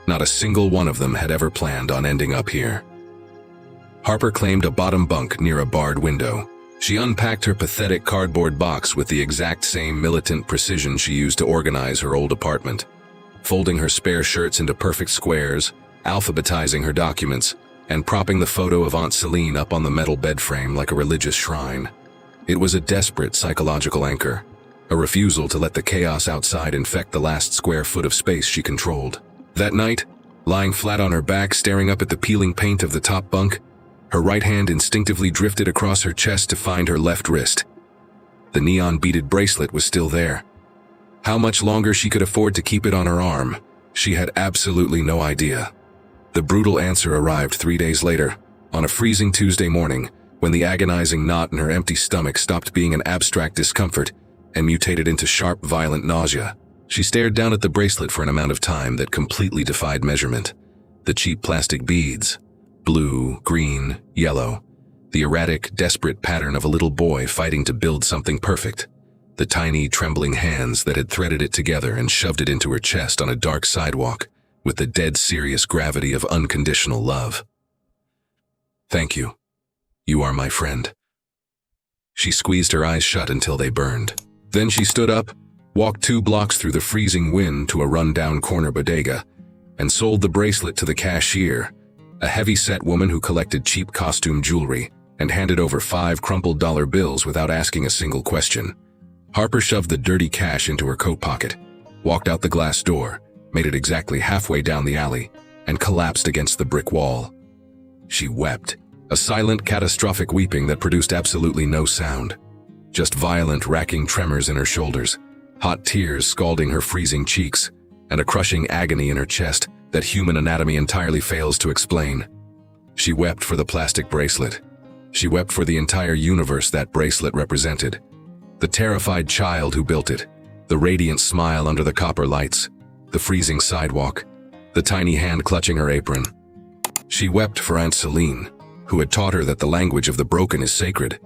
Not a single one of them had ever planned on ending up here. Harper claimed a bottom bunk near a barred window. She unpacked her pathetic cardboard box with the exact same militant precision she used to organize her old apartment, folding her spare shirts into perfect squares, alphabetizing her documents, and propping the photo of Aunt Celine up on the metal bed frame like a religious shrine. It was a desperate psychological anchor, a refusal to let the chaos outside infect the last square foot of space she controlled. That night, lying flat on her back staring up at the peeling paint of the top bunk, her right hand instinctively drifted across her chest to find her left wrist. The neon-beaded bracelet was still there. How much longer she could afford to keep it on her arm, she had absolutely no idea. The brutal answer arrived 3 days later, on a freezing Tuesday morning, when the agonizing knot in her empty stomach stopped being an abstract discomfort and mutated into sharp, violent nausea. She stared down at the bracelet for an amount of time that completely defied measurement. The cheap plastic beads, blue, green, yellow, the erratic, desperate pattern of a little boy fighting to build something perfect. The tiny, trembling hands that had threaded it together and shoved it into her chest on a dark sidewalk with the dead serious gravity of unconditional love. Thank you. You are my friend. She squeezed her eyes shut until they burned. Then she stood up, walked 2 blocks through the freezing wind to a run-down corner bodega, and sold the bracelet to the cashier, a heavy-set woman who collected cheap costume jewelry and handed over 5 crumpled dollar bills without asking a single question. Harper shoved the dirty cash into her coat pocket, walked out the glass door, made it exactly halfway down the alley, and collapsed against the brick wall. She wept, a silent, catastrophic weeping that produced absolutely no sound. Just violent, racking tremors in her shoulders, hot tears scalding her freezing cheeks, and a crushing agony in her chest that human anatomy entirely fails to explain. She wept for the plastic bracelet. She wept for the entire universe that bracelet represented. The terrified child who built it, the radiant smile under the copper lights, the freezing sidewalk, the tiny hand clutching her apron. She wept for Aunt Celine, who had taught her that the language of the broken is sacred,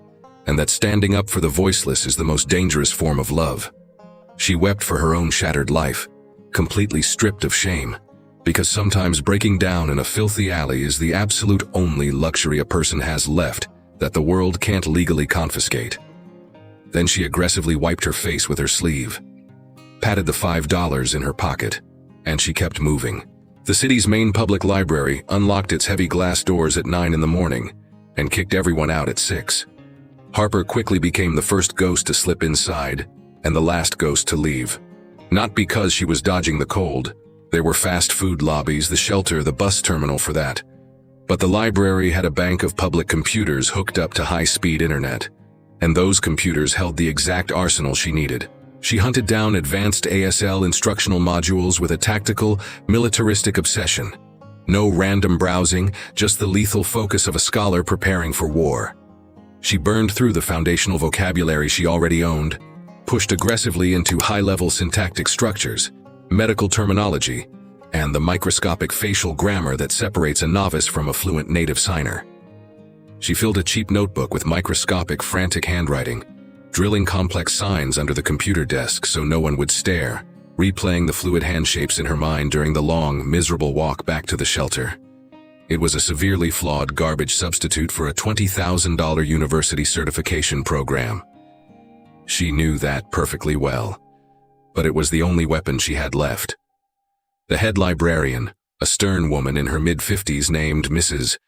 and that standing up for the voiceless is the most dangerous form of love. She wept for her own shattered life, completely stripped of shame, because sometimes breaking down in a filthy alley is the absolute only luxury a person has left that the world can't legally confiscate. Then she aggressively wiped her face with her sleeve, patted the $5 in her pocket, and she kept moving. The city's main public library unlocked its heavy glass doors at 9 in the morning and kicked everyone out at 6. Harper quickly became the first ghost to slip inside and the last ghost to leave. Not because she was dodging the cold. There were fast food lobbies, the shelter, the bus terminal for that. But the library had a bank of public computers hooked up to high-speed internet, and those computers held the exact arsenal she needed. She hunted down advanced ASL instructional modules with a tactical, militaristic obsession. No random browsing, just the lethal focus of a scholar preparing for war. She burned through the foundational vocabulary she already owned, pushed aggressively into high-level syntactic structures, medical terminology, and the microscopic facial grammar that separates a novice from a fluent native signer. She filled a cheap notebook with microscopic, frantic handwriting, drilling complex signs under the computer desk so no one would stare, replaying the fluid hand shapes in her mind during the long, miserable walk back to the shelter. It was a severely flawed garbage substitute for a $20,000 university certification program. She knew that perfectly well, but it was the only weapon she had left. The head librarian, a stern woman in her mid-50s named Mrs.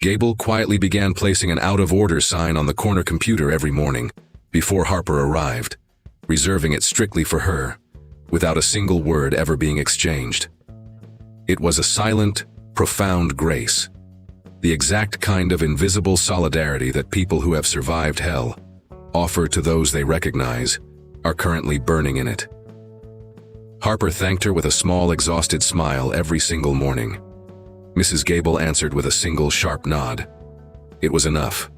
Gable, quietly began placing an out-of-order sign on the corner computer every morning before Harper arrived, reserving it strictly for her, without a single word ever being exchanged. It was a silent, profound grace, the exact kind of invisible solidarity that people who have survived hell offer to those they recognize are currently burning in it. Harper thanked her with a small, exhausted smile every single morning. Mrs. Gable answered with a single sharp nod. It was enough.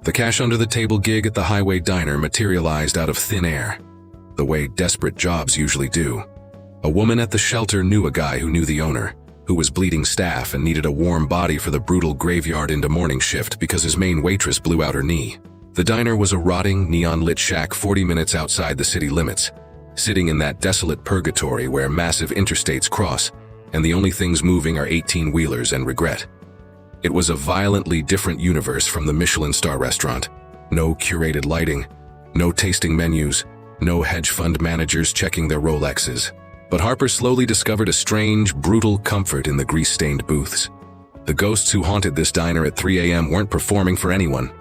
The cash-under-the-table gig at the Highway Diner materialized out of thin air, the way desperate jobs usually do. A woman at the shelter knew a guy who knew the owner, who was bleeding staff and needed a warm body for the brutal graveyard into morning shift because his main waitress blew out her knee. The diner was a rotting, neon-lit shack 40 minutes outside the city limits, sitting in that desolate purgatory where massive interstates cross, and the only things moving are 18-wheelers and regret. It was a violently different universe from the Michelin star restaurant. No curated lighting, no tasting menus, no hedge fund managers checking their Rolexes. But Harper slowly discovered a strange, brutal comfort in the grease-stained booths. The ghosts who haunted this diner at 3 a.m. weren't performing for anyone.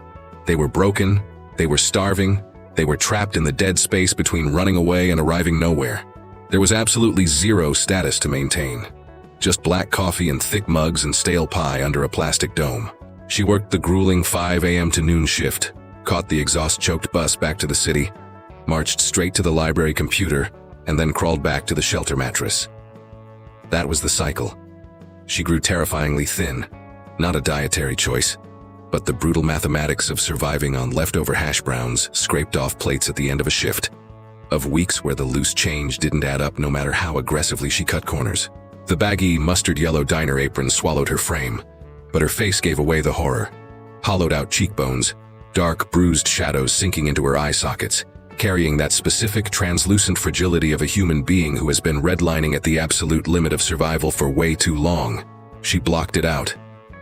They were broken, they were starving, they were trapped in the dead space between running away and arriving nowhere. There was absolutely zero status to maintain. Just black coffee and thick mugs and stale pie under a plastic dome. She worked the grueling 5 a.m. to noon shift, caught the exhaust-choked bus back to the city, marched straight to the library computer, and then crawled back to the shelter mattress. That was the cycle. She grew terrifyingly thin, not a dietary choice, but the brutal mathematics of surviving on leftover hash browns scraped off plates at the end of a shift, of weeks where the loose change didn't add up no matter how aggressively she cut corners. The baggy, mustard-yellow diner apron swallowed her frame, but her face gave away the horror. Hollowed-out cheekbones, dark, bruised shadows sinking into her eye sockets, carrying that specific, translucent fragility of a human being who has been redlining at the absolute limit of survival for way too long. She blocked it out.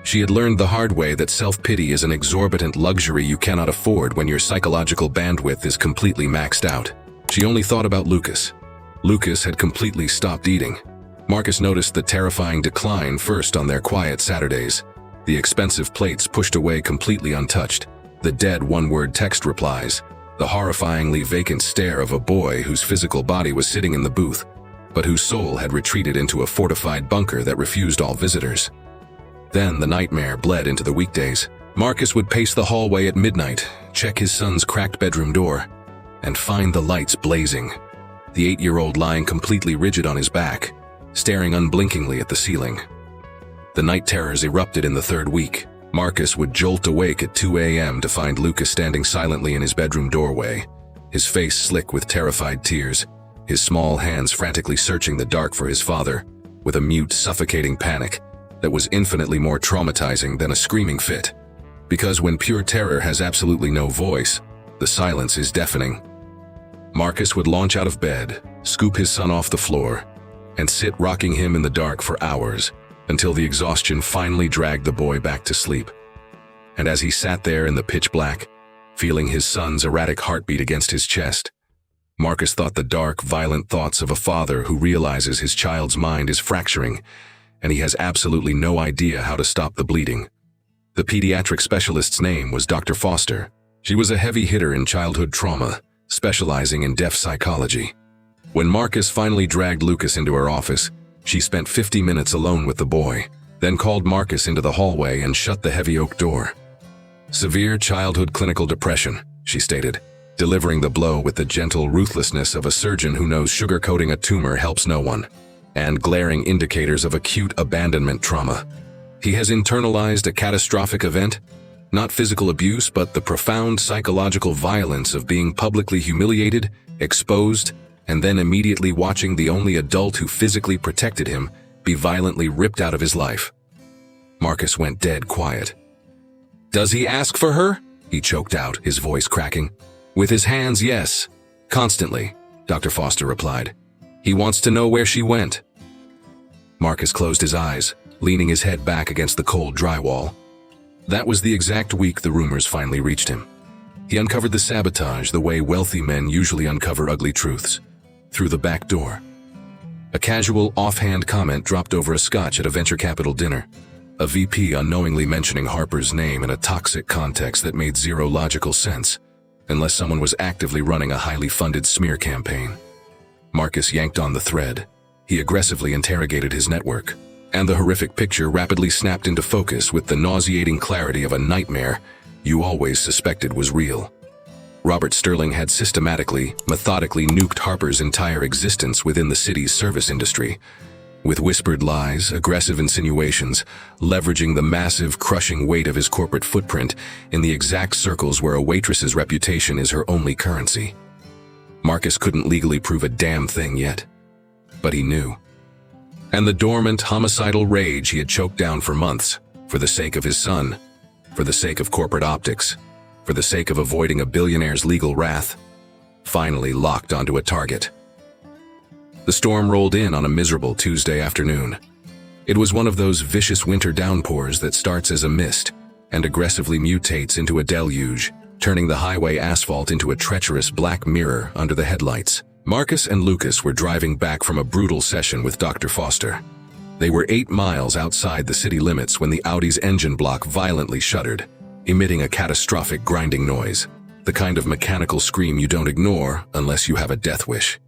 She had learned the hard way that self-pity is an exorbitant luxury you cannot afford when your psychological bandwidth is completely maxed out. She only thought about Lucas. Lucas had completely stopped eating. Marcus noticed the terrifying decline first on their quiet Saturdays. The expensive plates pushed away completely untouched. The dead one-word text replies. The horrifyingly vacant stare of a boy whose physical body was sitting in the booth, but whose soul had retreated into a fortified bunker that refused all visitors. Then the nightmare bled into the weekdays. Marcus would pace the hallway at midnight, check his son's cracked bedroom door, and find the lights blazing. The 8-year-old lying completely rigid on his back, staring unblinkingly at the ceiling. The night terrors erupted in the third week. Marcus would jolt awake at 2 a.m. to find Lucas standing silently in his bedroom doorway, his face slick with terrified tears, his small hands frantically searching the dark for his father, with a mute, suffocating panic that was infinitely more traumatizing than a screaming fit. Because when pure terror has absolutely no voice, the silence is deafening. Marcus would launch out of bed, scoop his son off the floor, and sit rocking him in the dark for hours, until the exhaustion finally dragged the boy back to sleep. And as he sat there in the pitch black, feeling his son's erratic heartbeat against his chest, Marcus thought the dark, violent thoughts of a father who realizes his child's mind is fracturing, and he has absolutely no idea how to stop the bleeding. The pediatric specialist's name was Dr. Foster. She was a heavy hitter in childhood trauma, specializing in deaf psychology. When Marcus finally dragged Lucas into her office, she spent 50 minutes alone with the boy, then called Marcus into the hallway and shut the heavy oak door. Severe childhood clinical depression, she stated, delivering the blow with the gentle ruthlessness of a surgeon who knows sugarcoating a tumor helps no one, and glaring indicators of acute abandonment trauma. He has internalized a catastrophic event, not physical abuse, but the profound psychological violence of being publicly humiliated, exposed, and then immediately watching the only adult who physically protected him be violently ripped out of his life. Marcus went dead quiet. "Does he ask for her?" he choked out, his voice cracking. "With his hands, yes. Constantly," Dr. Foster replied. "He wants to know where she went." Marcus closed his eyes, leaning his head back against the cold drywall. That was the exact week the rumors finally reached him. He uncovered the sabotage the way wealthy men usually uncover ugly truths, through the back door. A casual, offhand comment dropped over a scotch at a venture capital dinner. A VP unknowingly mentioning Harper's name in a toxic context that made zero logical sense, unless someone was actively running a highly funded smear campaign. Marcus yanked on the thread. He aggressively interrogated his network, and the horrific picture rapidly snapped into focus with the nauseating clarity of a nightmare you always suspected was real. Robert Sterling had systematically, methodically nuked Harper's entire existence within the city's service industry. With whispered lies, aggressive insinuations, leveraging the massive, crushing weight of his corporate footprint in the exact circles where a waitress's reputation is her only currency. Marcus couldn't legally prove a damn thing yet, but he knew. And the dormant, homicidal rage he had choked down for months, for the sake of his son, for the sake of corporate optics, for the sake of avoiding a billionaire's legal wrath, finally locked onto a target. The storm rolled in on a miserable Tuesday afternoon. It was one of those vicious winter downpours that starts as a mist and aggressively mutates into a deluge, turning the highway asphalt into a treacherous black mirror under the headlights. Marcus and Lucas were driving back from a brutal session with Dr. Foster. They were 8 miles outside the city limits when the Audi's engine block violently shuddered, emitting a catastrophic grinding noise, the kind of mechanical scream you don't ignore unless you have a death wish.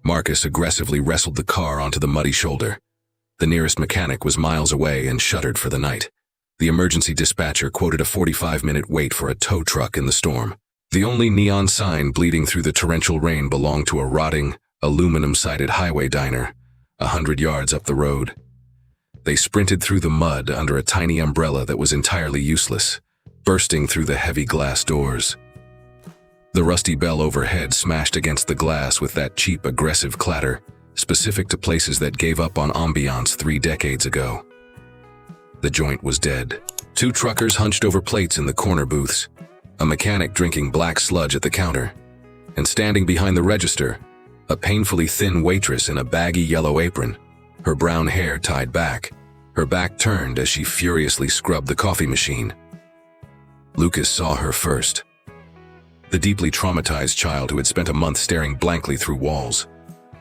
Marcus aggressively wrestled the car onto the muddy shoulder. The nearest mechanic was miles away and shuttered for the night. The emergency dispatcher quoted a 45-minute wait for a tow truck in the storm. The only neon sign bleeding through the torrential rain belonged to a rotting, aluminum-sided highway diner, 100 yards up the road. They sprinted through the mud under a tiny umbrella that was entirely useless, bursting through the heavy glass doors. The rusty bell overhead smashed against the glass with that cheap, aggressive clatter, specific to places that gave up on ambiance 3 decades ago. The joint was dead. 2 truckers hunched over plates in the corner booths, a mechanic drinking black sludge at the counter, and standing behind the register, a painfully thin waitress in a baggy yellow apron, her brown hair tied back, her back turned as she furiously scrubbed the coffee machine. Lucas saw her first. The deeply traumatized child who had spent a month staring blankly through walls,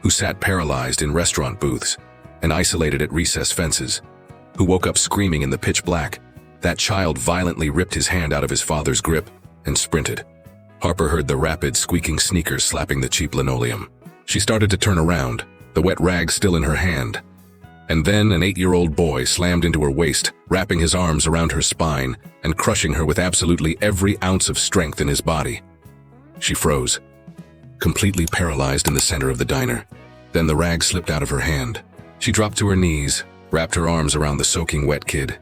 who sat paralyzed in restaurant booths and isolated at recess fences, who woke up screaming in the pitch black. That child violently ripped his hand out of his father's grip and sprinted. Harper heard the rapid, squeaking sneakers slapping the cheap linoleum. She started to turn around, the wet rag still in her hand. And then an 8-year-old boy slammed into her waist, wrapping his arms around her spine and crushing her with absolutely every ounce of strength in his body. She froze, completely paralyzed in the center of the diner. Then the rag slipped out of her hand. She dropped to her knees, wrapped her arms around the soaking wet kid,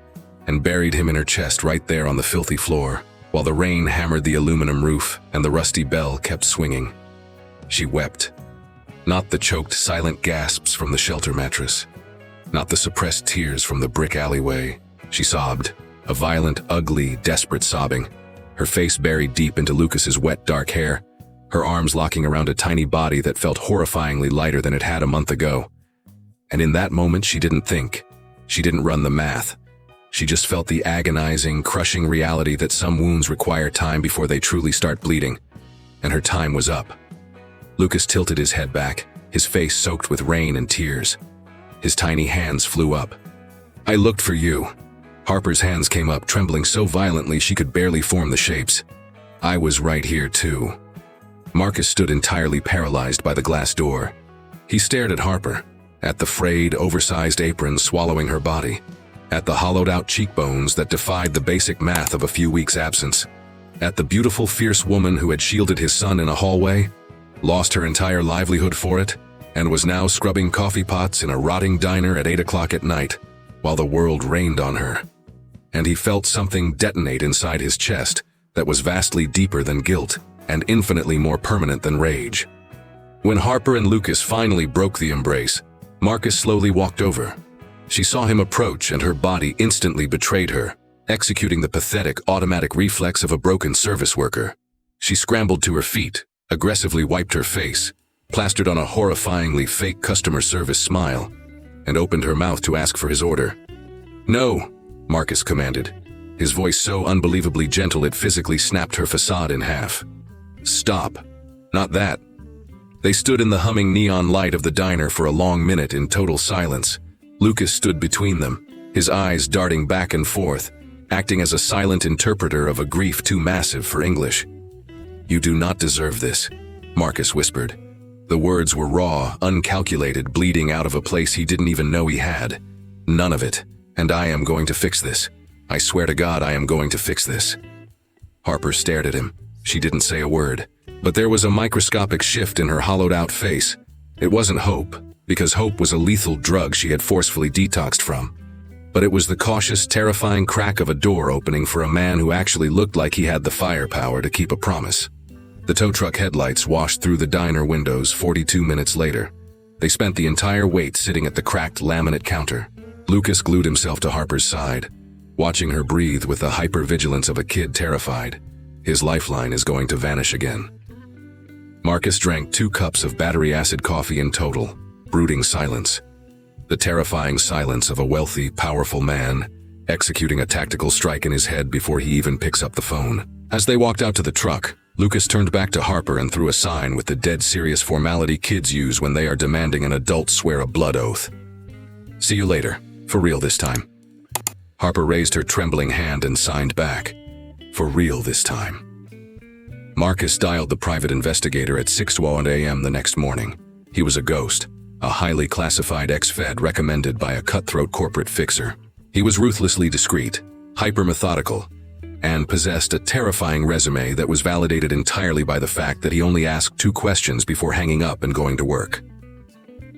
and buried him in her chest right there on the filthy floor, while the rain hammered the aluminum roof and the rusty bell kept swinging. She wept. Not the choked, silent gasps from the shelter mattress. Not the suppressed tears from the brick alleyway. She sobbed, a violent, ugly, desperate sobbing, her face buried deep into Lucas's wet, dark hair, her arms locking around a tiny body that felt horrifyingly lighter than it had a month ago. And in that moment, she didn't think. She didn't run the math. She just felt the agonizing, crushing reality that some wounds require time before they truly start bleeding. And her time was up. Lucas tilted his head back, his face soaked with rain and tears. His tiny hands flew up. "I looked for you." Harper's hands came up, trembling so violently she could barely form the shapes. "I was right here, too." Marcus stood entirely paralyzed by the glass door. He stared at Harper, at the frayed, oversized apron swallowing her body, at the hollowed-out cheekbones that defied the basic math of a few weeks' absence, at the beautiful, fierce woman who had shielded his son in a hallway, lost her entire livelihood for it, and was now scrubbing coffee pots in a rotting diner at 8 o'clock at night, while the world rained on her. And he felt something detonate inside his chest that was vastly deeper than guilt and infinitely more permanent than rage. When Harper and Lucas finally broke the embrace, Marcus slowly walked over. She saw him approach and her body instantly betrayed her, executing the pathetic automatic reflex of a broken service worker. She scrambled to her feet, aggressively wiped her face, plastered on a horrifyingly fake customer service smile, and opened her mouth to ask for his order. "No," Marcus commanded, his voice so unbelievably gentle it physically snapped her facade in half. "Stop. Not that." They stood in the humming neon light of the diner for a long minute in total silence. Lucas stood between them, his eyes darting back and forth, acting as a silent interpreter of a grief too massive for English. "You do not deserve this," Marcus whispered. The words were raw, uncalculated, bleeding out of a place he didn't even know he had. "None of it. And I am going to fix this. I swear to God I am going to fix this." Harper stared at him, She didn't say a word, but there was a microscopic shift in her hollowed-out face. It wasn't hope, because hope was a lethal drug she had forcefully detoxed from. But it was the cautious, terrifying crack of a door opening for a man who actually looked like he had the firepower to keep a promise. The tow truck headlights washed through the diner windows 42 minutes later. They spent the entire wait sitting at the cracked laminate counter. Lucas glued himself to Harper's side, watching her breathe with the hypervigilance of a kid terrified. His lifeline is going to vanish again. Marcus drank 2 cups of battery acid coffee in total, brooding silence. The terrifying silence of a wealthy, powerful man, executing a tactical strike in his head before he even picks up the phone. As they walked out to the truck, Lucas turned back to Harper and threw a sign with the dead serious formality kids use when they are demanding an adult swear a blood oath. "See you later. For real this time." Harper raised her trembling hand and signed back. "For real this time." Marcus dialed the private investigator at 6:01 a.m. the next morning. He was a ghost, a highly classified ex-Fed recommended by a cutthroat corporate fixer. He was ruthlessly discreet, hyper-methodical, and possessed a terrifying resume that was validated entirely by the fact that he only asked 2 questions before hanging up and going to work.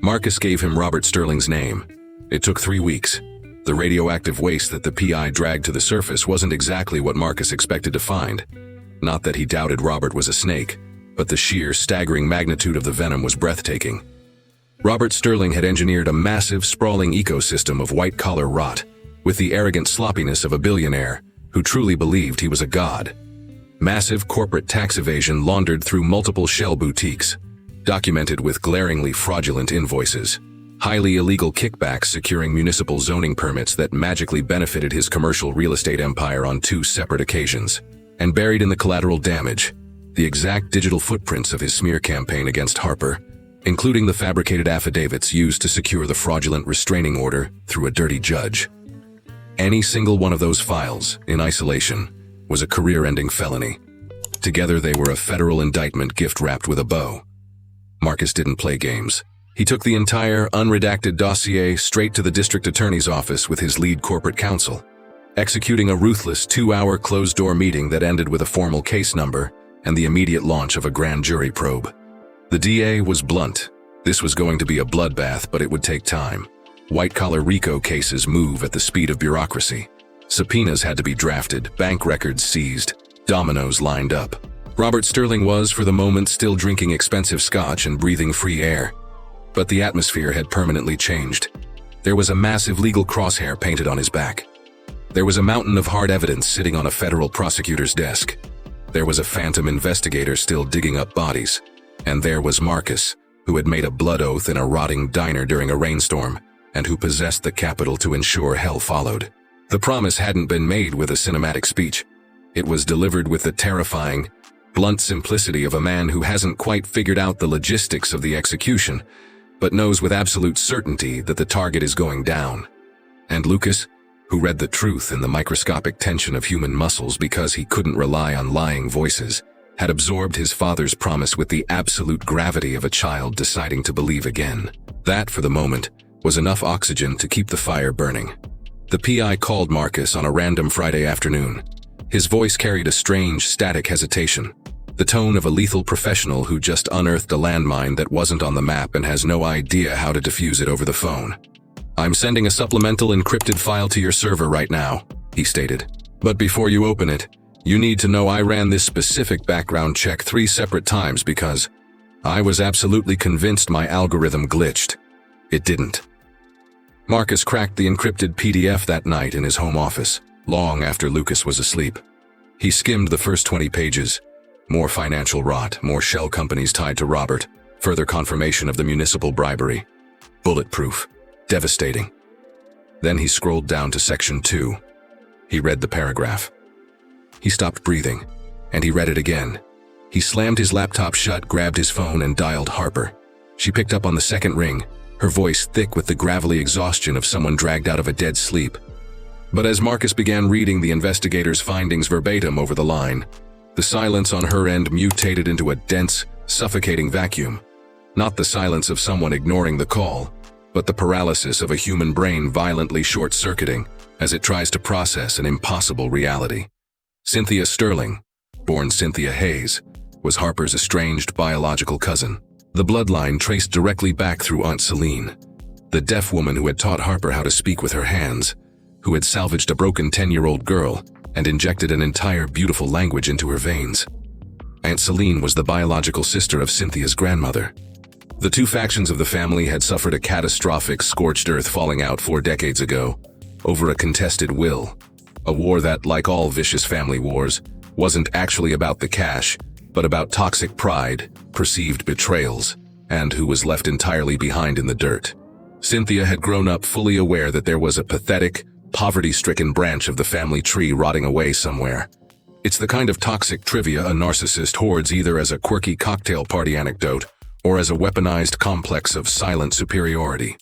Marcus gave him Robert Sterling's name. It took 3 weeks. The radioactive waste that the PI dragged to the surface wasn't exactly what Marcus expected to find. Not that he doubted Robert was a snake, but the sheer, staggering magnitude of the venom was breathtaking. Robert Sterling had engineered a massive, sprawling ecosystem of white-collar rot, with the arrogant sloppiness of a billionaire who truly believed he was a god. Massive corporate tax evasion laundered through multiple shell boutiques, documented with glaringly fraudulent invoices. Highly illegal kickbacks securing municipal zoning permits that magically benefited his commercial real estate empire on 2 separate occasions. And buried in the collateral damage, the exact digital footprints of his smear campaign against Harper, including the fabricated affidavits used to secure the fraudulent restraining order through a dirty judge. Any single one of those files, in isolation, was a career-ending felony. Together they were a federal indictment gift wrapped with a bow. Marcus didn't play games. He took the entire unredacted dossier straight to the district attorney's office with his lead corporate counsel, executing a ruthless 2-hour closed-door meeting that ended with a formal case number and the immediate launch of a grand jury probe. The DA was blunt. This was going to be a bloodbath, but it would take time. White-collar RICO cases move at the speed of bureaucracy. Subpoenas had to be drafted, bank records seized, dominoes lined up. Robert Sterling was, for the moment, still drinking expensive scotch and breathing free air. But the atmosphere had permanently changed. There was a massive legal crosshair painted on his back. There was a mountain of hard evidence sitting on a federal prosecutor's desk. There was a phantom investigator still digging up bodies. And there was Marcus, who had made a blood oath in a rotting diner during a rainstorm, and who possessed the capital to ensure hell followed. The promise hadn't been made with a cinematic speech. It was delivered with the terrifying, blunt simplicity of a man who hasn't quite figured out the logistics of the execution, but knows with absolute certainty that the target is going down. And Lucas, who read the truth in the microscopic tension of human muscles because he couldn't rely on lying voices, had absorbed his father's promise with the absolute gravity of a child deciding to believe again. That, for the moment, was enough oxygen to keep the fire burning. The PI called Marcus on a random Friday afternoon. His voice carried a strange, static hesitation, the tone of a lethal professional who just unearthed a landmine that wasn't on the map and has no idea how to defuse it over the phone. "I'm sending a supplemental encrypted file to your server right now," he stated. "But before you open it, you need to know I ran this specific background check 3 separate times because I was absolutely convinced my algorithm glitched. It didn't." Marcus cracked the encrypted PDF that night in his home office, long after Lucas was asleep. He skimmed the first 20 pages. More financial rot, more shell companies tied to Robert, further confirmation of the municipal bribery. Bulletproof. Devastating. Then he scrolled down to section 2. He read the paragraph. He stopped breathing, and he read it again. He slammed his laptop shut, grabbed his phone, and dialed Harper. She picked up on the second ring, her voice thick with the gravelly exhaustion of someone dragged out of a dead sleep. But as Marcus began reading the investigator's findings verbatim over the line, the silence on her end mutated into a dense, suffocating vacuum. Not the silence of someone ignoring the call, but the paralysis of a human brain violently short-circuiting as it tries to process an impossible reality. Cynthia Sterling, born Cynthia Hayes, was Harper's estranged biological cousin. The bloodline traced directly back through Aunt Celine, the deaf woman who had taught Harper how to speak with her hands, who had salvaged a broken 10-year-old girl and injected an entire beautiful language into her veins. Aunt Celine was the biological sister of Cynthia's grandmother. The two factions of the family had suffered a catastrophic scorched earth falling out 4 decades ago over a contested will. A war that, like all vicious family wars, wasn't actually about the cash, but about toxic pride, perceived betrayals, and who was left entirely behind in the dirt. Cynthia had grown up fully aware that there was a pathetic, poverty-stricken branch of the family tree rotting away somewhere. It's the kind of toxic trivia a narcissist hoards either as a quirky cocktail party anecdote or as a weaponized complex of silent superiority.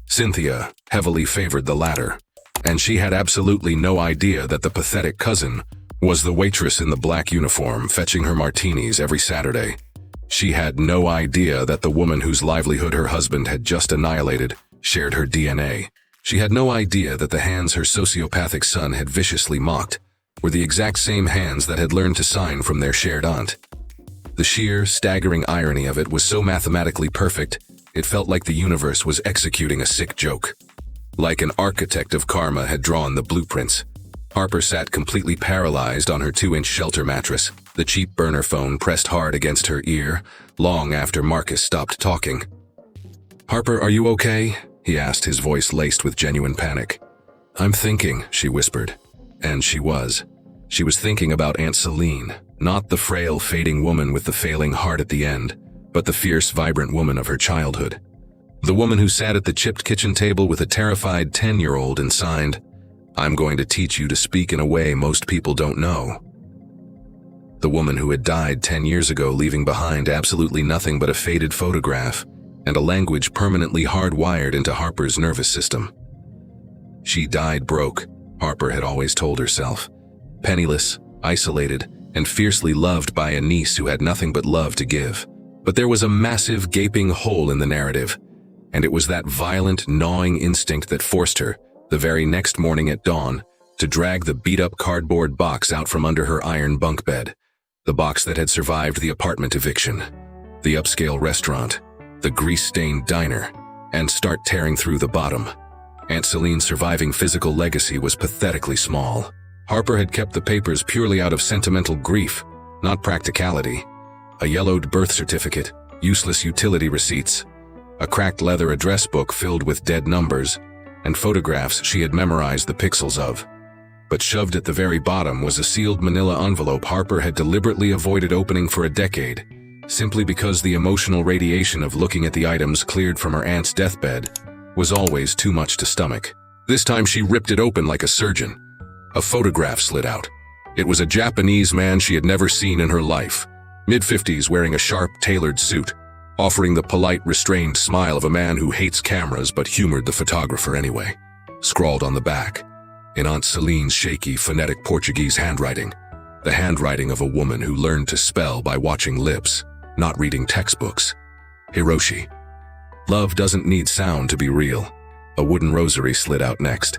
Cynthia heavily favored the latter, and she had absolutely no idea that the pathetic cousin was the waitress in the black uniform fetching her martinis every Saturday. She had no idea that the woman whose livelihood her husband had just annihilated shared her DNA. She had no idea that the hands her sociopathic son had viciously mocked were the exact same hands that had learned to sign from their shared aunt. The sheer, staggering irony of it was so mathematically perfect, it felt like the universe was executing a sick joke. Like an architect of karma had drawn the blueprints. Harper sat completely paralyzed on her 2-inch shelter mattress, the cheap burner phone pressed hard against her ear, long after Marcus stopped talking. "Harper, are you okay?" he asked, his voice laced with genuine panic. "I'm thinking," she whispered. And she was. She was thinking about Aunt Celine, not the frail, fading woman with the failing heart at the end, but the fierce, vibrant woman of her childhood. The woman who sat at the chipped kitchen table with a terrified 10-year-old and signed, "I'm going to teach you to speak in a way most people don't know." The woman who had died 10 years ago, leaving behind absolutely nothing but a faded photograph and a language permanently hardwired into Harper's nervous system. She died broke, Harper had always told herself. Penniless, isolated, and fiercely loved by a niece who had nothing but love to give. But there was a massive, gaping hole in the narrative, and it was that violent, gnawing instinct that forced her, the very next morning at dawn, to drag the beat-up cardboard box out from under her iron bunk bed, the box that had survived the apartment eviction, the upscale restaurant, the grease-stained diner, and start tearing through the bottom. Aunt Celine's surviving physical legacy was pathetically small. Harper had kept the papers purely out of sentimental grief, not practicality. A yellowed birth certificate, useless utility receipts, a cracked leather address book filled with dead numbers, and photographs she had memorized the pixels of. But shoved at the very bottom was a sealed manila envelope Harper had deliberately avoided opening for a decade, simply because the emotional radiation of looking at the items cleared from her aunt's deathbed was always too much to stomach. This time she ripped it open like a surgeon. A photograph slid out. It was a Japanese man she had never seen in her life, mid-50s, wearing a sharp, tailored suit, offering the polite, restrained smile of a man who hates cameras but humored the photographer anyway. Scrawled on the back, in Aunt Celine's shaky, phonetic Portuguese handwriting, the handwriting of a woman who learned to spell by watching lips, not reading textbooks. Hiroshi. Love doesn't need sound to be real. A wooden rosary slid out next.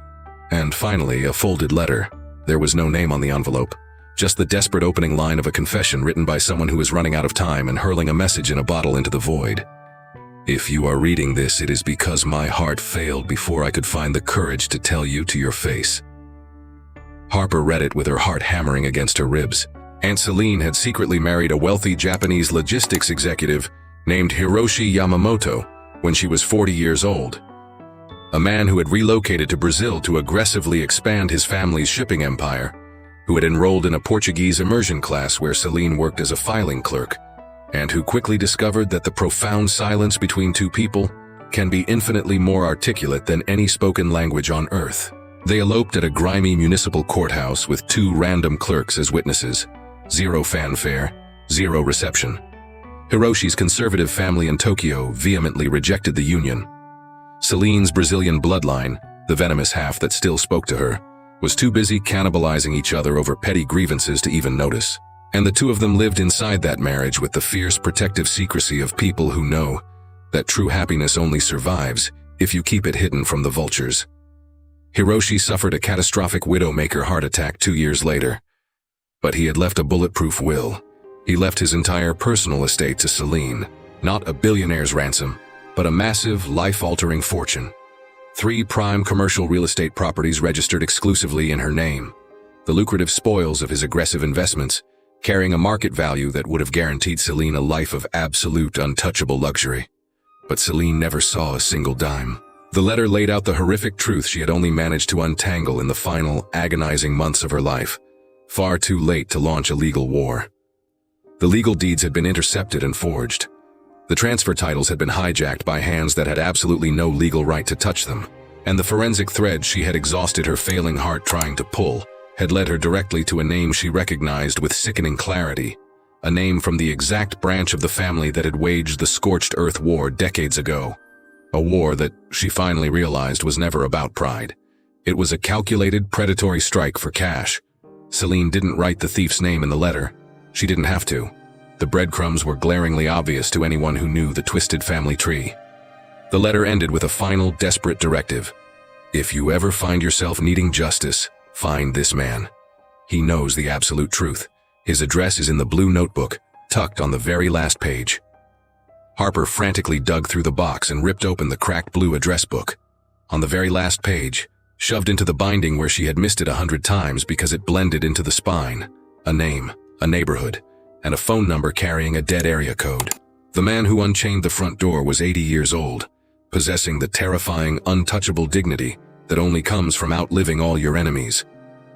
And finally, a folded letter. There was no name on the envelope, just the desperate opening line of a confession written by someone who was running out of time and hurling a message in a bottle into the void. "If you are reading this, it is because my heart failed before I could find the courage to tell you to your face." Harper read it with her heart hammering against her ribs. Aunt Celine had secretly married a wealthy Japanese logistics executive named Hiroshi Yamamoto when she was 40 years old. A man who had relocated to Brazil to aggressively expand his family's shipping empire, who had enrolled in a Portuguese immersion class where Celine worked as a filing clerk, and who quickly discovered that the profound silence between two people can be infinitely more articulate than any spoken language on earth. They eloped at a grimy municipal courthouse with 2 random clerks as witnesses. 0 fanfare, 0 reception. Hiroshi's conservative family in Tokyo vehemently rejected the union. Celine's Brazilian bloodline, the venomous half that still spoke to her, was too busy cannibalizing each other over petty grievances to even notice. And the two of them lived inside that marriage with the fierce protective secrecy of people who know that true happiness only survives if you keep it hidden from the vultures. Hiroshi suffered a catastrophic widowmaker heart attack 2 years later. But he had left a bulletproof will. He left his entire personal estate to Celine, not a billionaire's ransom, but a massive, life-altering fortune. 3 prime commercial real estate properties registered exclusively in her name. The lucrative spoils of his aggressive investments, carrying a market value that would have guaranteed Celine a life of absolute, untouchable luxury. But Celine never saw a single dime. The letter laid out the horrific truth she had only managed to untangle in the final, agonizing months of her life, far too late to launch a legal war. The legal deeds had been intercepted and forged. The transfer titles had been hijacked by hands that had absolutely no legal right to touch them, and the forensic thread she had exhausted her failing heart trying to pull had led her directly to a name she recognized with sickening clarity, a name from the exact branch of the family that had waged the Scorched Earth War decades ago. A war that, she finally realized, was never about pride. It was a calculated, predatory strike for cash. Celine didn't write the thief's name in the letter. She didn't have to. The breadcrumbs were glaringly obvious to anyone who knew the twisted family tree. The letter ended with a final, desperate directive. If you ever find yourself needing justice, find this man. He knows the absolute truth. His address is in the blue notebook, tucked on the very last page. Harper frantically dug through the box and ripped open the cracked blue address book. On the very last page, shoved into the binding where she had missed it 100 times because it blended into the spine, a name, a neighborhood, and a phone number carrying a dead area code. The man who unchained the front door was 80 years old, possessing the terrifying, untouchable dignity that only comes from outliving all your enemies.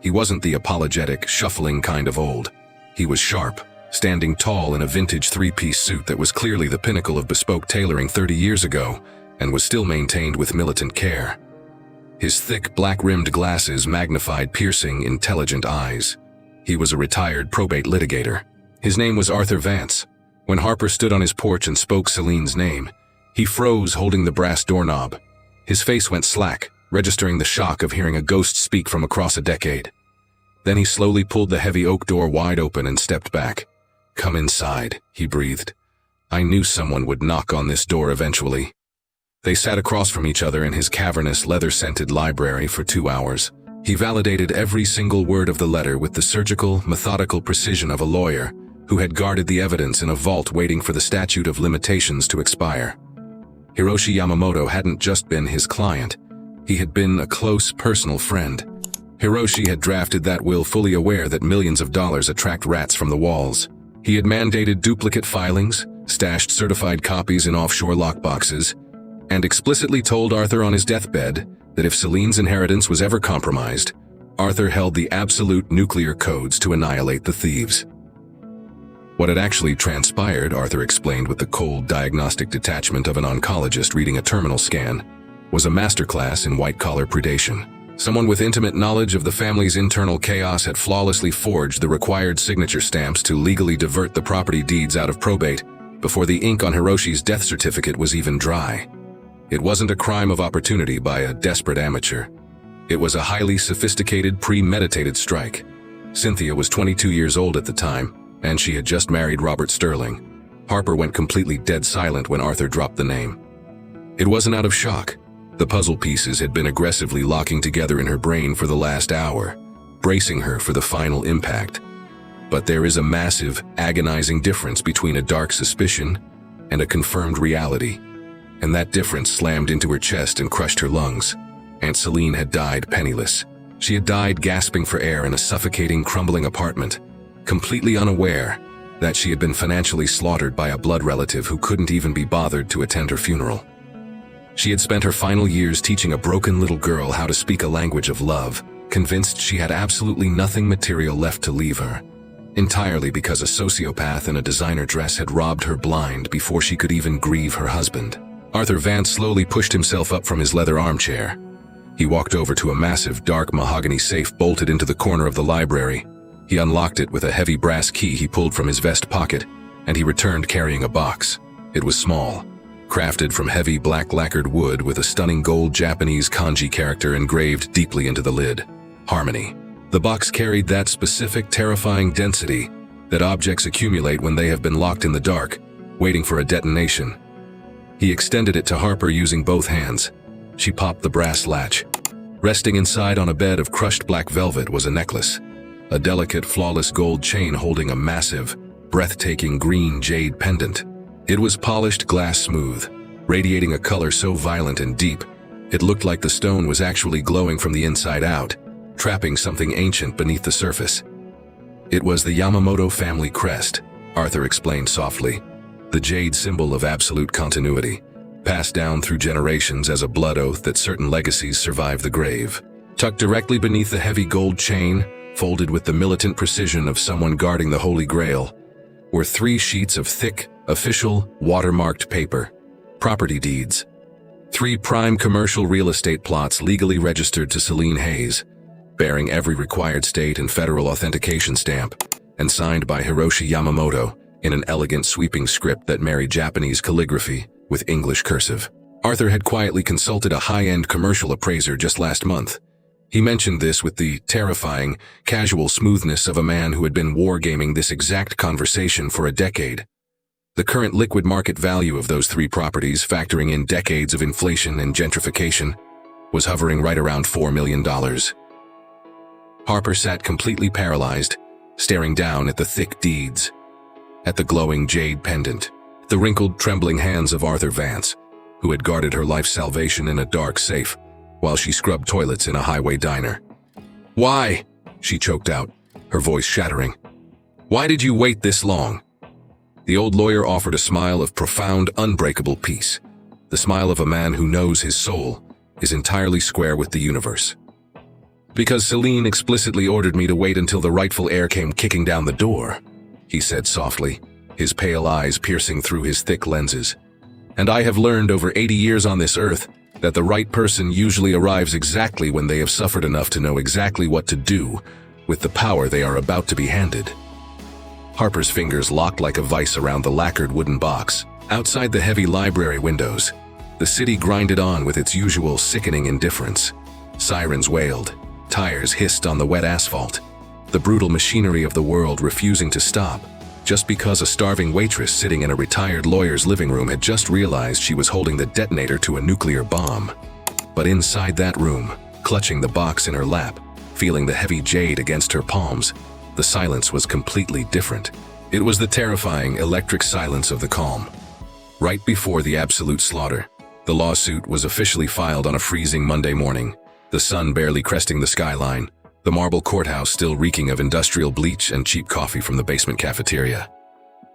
He wasn't the apologetic, shuffling kind of old. He was sharp, standing tall in a vintage 3-piece suit that was clearly the pinnacle of bespoke tailoring 30 years ago and was still maintained with militant care. His thick, black-rimmed glasses magnified piercing, intelligent eyes. He was a retired probate litigator. His name was Arthur Vance. When Harper stood on his porch and spoke Celine's name, he froze holding the brass doorknob. His face went slack, registering the shock of hearing a ghost speak from across a decade. Then he slowly pulled the heavy oak door wide open and stepped back. "Come inside," he breathed. "I knew someone would knock on this door eventually." They sat across from each other in his cavernous, leather-scented library for 2 hours. He validated every single word of the letter with the surgical, methodical precision of a lawyer who had guarded the evidence in a vault waiting for the statute of limitations to expire. Hiroshi Yamamoto hadn't just been his client. He had been a close, personal friend. Hiroshi had drafted that will fully aware that millions of dollars attract rats from the walls. He had mandated duplicate filings, stashed certified copies in offshore lockboxes, and explicitly told Arthur on his deathbed that if Celine's inheritance was ever compromised, Arthur held the absolute nuclear codes to annihilate the thieves. What had actually transpired, Arthur explained with the cold diagnostic detachment of an oncologist reading a terminal scan, was a masterclass in white-collar predation. Someone with intimate knowledge of the family's internal chaos had flawlessly forged the required signature stamps to legally divert the property deeds out of probate before the ink on Hiroshi's death certificate was even dry. It wasn't a crime of opportunity by a desperate amateur. It was a highly sophisticated, premeditated strike. Cynthia was 22 years old at the time, and she had just married Robert Sterling. Harper went completely dead silent when Arthur dropped the name. It wasn't out of shock. The puzzle pieces had been aggressively locking together in her brain for the last hour, bracing her for the final impact. But there is a massive, agonizing difference between a dark suspicion and a confirmed reality. And that difference slammed into her chest and crushed her lungs. Aunt Celine had died penniless. She had died gasping for air in a suffocating, crumbling apartment, completely unaware that she had been financially slaughtered by a blood relative who couldn't even be bothered to attend her funeral. She had spent her final years teaching a broken little girl how to speak a language of love, convinced she had absolutely nothing material left to leave her, entirely because a sociopath in a designer dress had robbed her blind before she could even grieve her husband. Arthur Vance slowly pushed himself up from his leather armchair. He walked over to a massive, dark mahogany safe bolted into the corner of the library. He unlocked it with a heavy brass key he pulled from his vest pocket, and he returned carrying a box. It was small, crafted from heavy black lacquered wood with a stunning gold Japanese kanji character engraved deeply into the lid. Harmony. The box carried that specific, terrifying density that objects accumulate when they have been locked in the dark, waiting for a detonation. He extended it to Harper using both hands. She popped the brass latch. Resting inside on a bed of crushed black velvet was a necklace. a delicate, flawless gold chain holding a massive, breathtaking green jade pendant. It was polished glass smooth, radiating a color so violent and deep, it looked like the stone was actually glowing from the inside out, trapping something ancient beneath the surface. It was the Yamamoto family crest, Arthur explained softly, the jade symbol of absolute continuity, passed down through generations as a blood oath that certain legacies survive the grave. Tucked directly beneath the heavy gold chain, folded with the militant precision of someone guarding the Holy Grail, were 3 sheets of thick, official, watermarked paper, property deeds. 3 prime commercial real estate plots legally registered to Celine Hayes, bearing every required state and federal authentication stamp, and signed by Hiroshi Yamamoto in an elegant sweeping script that married Japanese calligraphy with English cursive. Arthur had quietly consulted a high-end commercial appraiser just last month. He mentioned this with the terrifying, casual smoothness of a man who had been wargaming this exact conversation for a decade. The current liquid market value of those 3 properties, factoring in decades of inflation and gentrification, was hovering right around $4 million. Harper sat completely paralyzed, staring down at the thick deeds, at the glowing jade pendant, the wrinkled, trembling hands of Arthur Vance, who had guarded her life's salvation in a dark safe, while she scrubbed toilets in a highway diner. "Why?" she choked out, her voice shattering. "Why did you wait this long?" The old lawyer offered a smile of profound, unbreakable peace, the smile of a man who knows his soul is entirely square with the universe. "Because Celine explicitly ordered me to wait until the rightful heir came kicking down the door," he said softly, his pale eyes piercing through his thick lenses. "And I have learned over 80 years on this earth that the right person usually arrives exactly when they have suffered enough to know exactly what to do with the power they are about to be handed." Harper's fingers locked like a vice around the lacquered wooden box. Outside the heavy library windows, the city grinded on with its usual sickening indifference. Sirens wailed, tires hissed on the wet asphalt, the brutal machinery of the world refusing to stop, just because a starving waitress sitting in a retired lawyer's living room had just realized she was holding the detonator to a nuclear bomb. But inside that room, clutching the box in her lap, feeling the heavy jade against her palms, the silence was completely different. It was the terrifying, electric silence of the calm. Right before the absolute slaughter, the lawsuit was officially filed on a freezing Monday morning, the sun barely cresting the skyline, the marble courthouse still reeking of industrial bleach and cheap coffee from the basement cafeteria.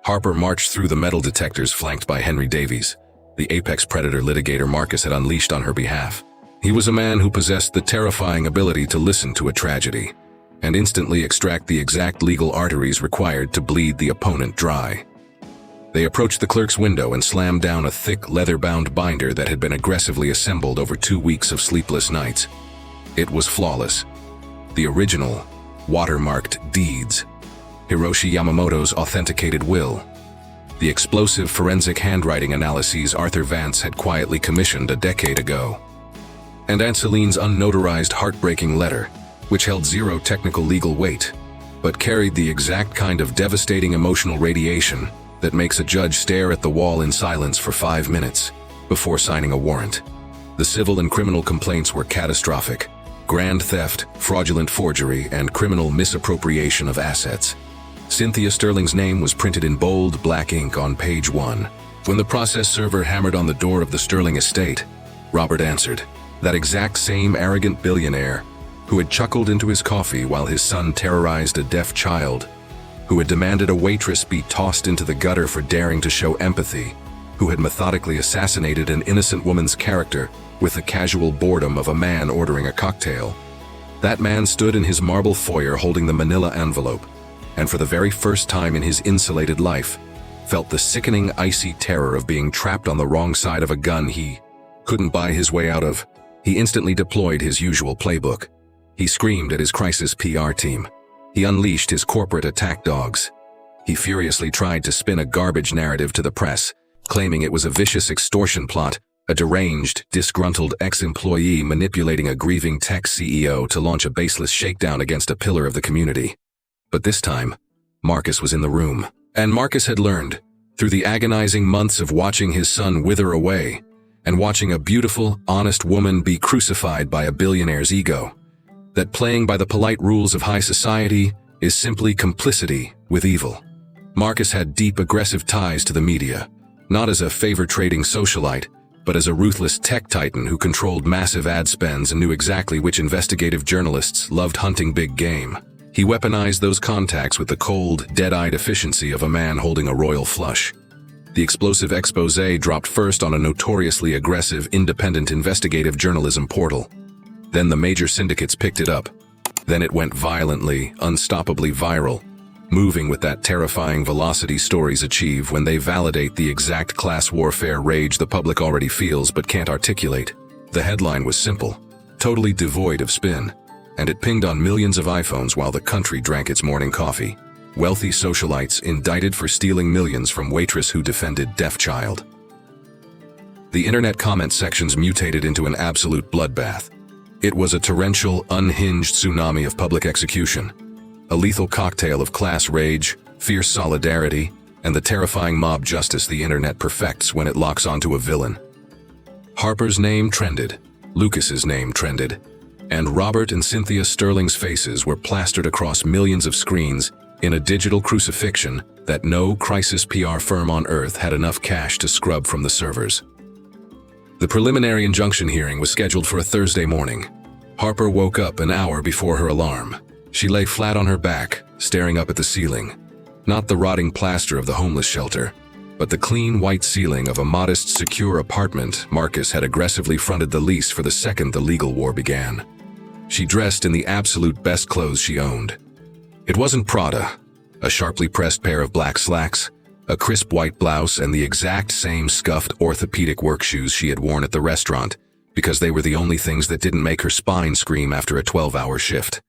Harper marched through the metal detectors flanked by Henry Davies, the apex predator litigator Marcus had unleashed on her behalf. He was a man who possessed the terrifying ability to listen to a tragedy and instantly extract the exact legal arteries required to bleed the opponent dry. They approached the clerk's window and slammed down a thick, leather-bound binder that had been aggressively assembled over 2 weeks of sleepless nights. It was flawless. The original, watermarked deeds. Hiroshi Yamamoto's authenticated will. The explosive forensic handwriting analyses Arthur Vance had quietly commissioned a decade ago. And Aunt Celine's unnotarized heartbreaking letter, which held zero technical legal weight, but carried the exact kind of devastating emotional radiation that makes a judge stare at the wall in silence for 5 minutes before signing a warrant. The civil and criminal complaints were catastrophic: grand theft, fraudulent forgery, and criminal misappropriation of assets. Cynthia Sterling's name was printed in bold black ink on page 1. When the process server hammered on the door of the Sterling estate, Robert answered, that exact same arrogant billionaire who had chuckled into his coffee while his son terrorized a deaf child, who had demanded a waitress be tossed into the gutter for daring to show empathy, who had methodically assassinated an innocent woman's character with the casual boredom of a man ordering a cocktail. That man stood in his marble foyer holding the manila envelope, and for the very first time in his insulated life, felt the sickening, icy terror of being trapped on the wrong side of a gun he couldn't buy his way out of. He instantly deployed his usual playbook. He screamed at his crisis PR team. He unleashed his corporate attack dogs. He furiously tried to spin a garbage narrative to the press, claiming it was a vicious extortion plot, a deranged, disgruntled ex-employee manipulating a grieving tech CEO to launch a baseless shakedown against a pillar of the community. But this time, Marcus was in the room. And Marcus had learned, through the agonizing months of watching his son wither away, and watching a beautiful, honest woman be crucified by a billionaire's ego, that playing by the polite rules of high society is simply complicity with evil. Marcus had deep aggressive ties to the media, not as a favor-trading socialite, but as a ruthless tech titan who controlled massive ad spends and knew exactly which investigative journalists loved hunting big game. He weaponized those contacts with the cold, dead-eyed efficiency of a man holding a royal flush. The explosive exposé dropped first on a notoriously aggressive, independent investigative journalism portal. Then the major syndicates picked it up. Then it went violently, unstoppably viral, moving with that terrifying velocity stories achieve when they validate the exact class warfare rage the public already feels but can't articulate. The headline was simple, totally devoid of spin, and it pinged on millions of iPhones while the country drank its morning coffee. Wealthy socialites indicted for stealing millions from waitress who defended deaf child. The internet comment sections mutated into an absolute bloodbath. It was a torrential, unhinged tsunami of public execution, a lethal cocktail of class rage, fierce solidarity, and the terrifying mob justice the internet perfects when it locks onto a villain. Harper's name trended, Lucas's name trended, and Robert and Cynthia Sterling's faces were plastered across millions of screens in a digital crucifixion that no crisis PR firm on earth had enough cash to scrub from the servers. The preliminary injunction hearing was scheduled for a Thursday morning. Harper woke up an hour before her alarm. She lay flat on her back, staring up at the ceiling. Not the rotting plaster of the homeless shelter, but the clean white ceiling of a modest, secure apartment Marcus had aggressively fronted the lease for the second the legal war began. She dressed in the absolute best clothes she owned. It wasn't Prada, a sharply pressed pair of black slacks, a crisp white blouse, and the exact same scuffed orthopedic work shoes she had worn at the restaurant, because they were the only things that didn't make her spine scream after a 12-hour shift.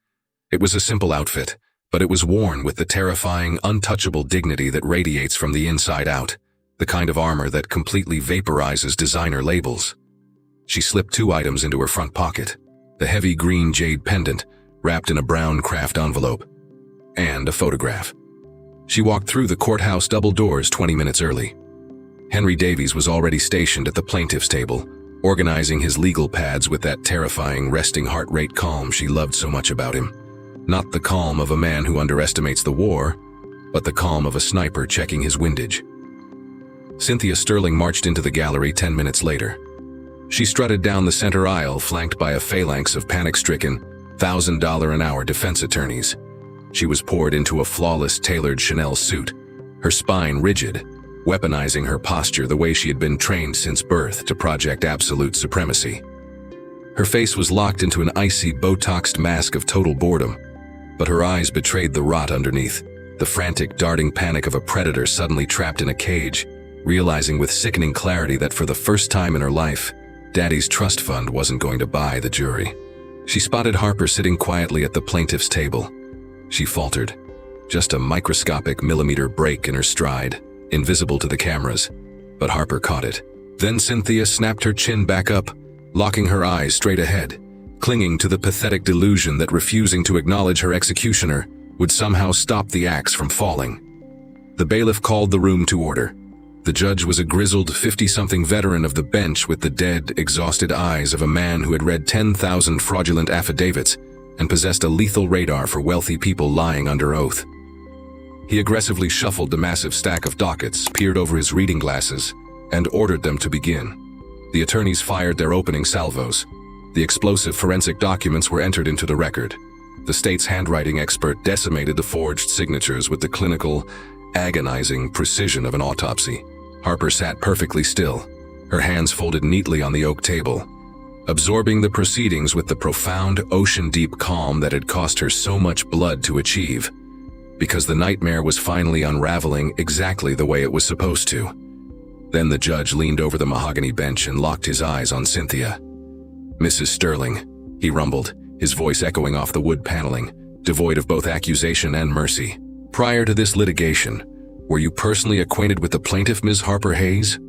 It was a simple outfit, but it was worn with the terrifying, untouchable dignity that radiates from the inside out, the kind of armor that completely vaporizes designer labels. She slipped 2 items into her front pocket, the heavy green jade pendant wrapped in a brown craft envelope, and a photograph. She walked through the courthouse double doors 20 minutes early. Henry Davies was already stationed at the plaintiff's table, organizing his legal pads with that terrifying resting heart rate calm she loved so much about him. Not the calm of a man who underestimates the war, but the calm of a sniper checking his windage. Cynthia Sterling marched into the gallery 10 minutes later. She strutted down the center aisle, flanked by a phalanx of panic-stricken, $1,000 an hour defense attorneys. She was poured into a flawless, tailored Chanel suit, her spine rigid, weaponizing her posture the way she had been trained since birth to project absolute supremacy. Her face was locked into an icy, Botoxed mask of total boredom, but her eyes betrayed the rot underneath, the frantic, darting panic of a predator suddenly trapped in a cage, realizing with sickening clarity that for the first time in her life, Daddy's trust fund wasn't going to buy the jury. She spotted Harper sitting quietly at the plaintiff's table. She faltered, just a microscopic millimeter break in her stride, invisible to the cameras, but Harper caught it. Then Cynthia snapped her chin back up, locking her eyes straight ahead, clinging to the pathetic delusion that refusing to acknowledge her executioner would somehow stop the axe from falling. The bailiff called the room to order. The judge was a grizzled 50-something veteran of the bench with the dead, exhausted eyes of a man who had read 10,000 fraudulent affidavits and possessed a lethal radar for wealthy people lying under oath. He aggressively shuffled the massive stack of dockets, peered over his reading glasses, and ordered them to begin. The attorneys fired their opening salvos. The explosive forensic documents were entered into the record. The state's handwriting expert decimated the forged signatures with the clinical, agonizing precision of an autopsy. Harper sat perfectly still, her hands folded neatly on the oak table, absorbing the proceedings with the profound, ocean-deep calm that had cost her so much blood to achieve, because the nightmare was finally unraveling exactly the way it was supposed to. Then the judge leaned over the mahogany bench and locked his eyes on Cynthia. "Mrs. Sterling," he rumbled, his voice echoing off the wood paneling, devoid of both accusation and mercy. "Prior to this litigation, were you personally acquainted with the plaintiff, Ms. Harper Hayes?"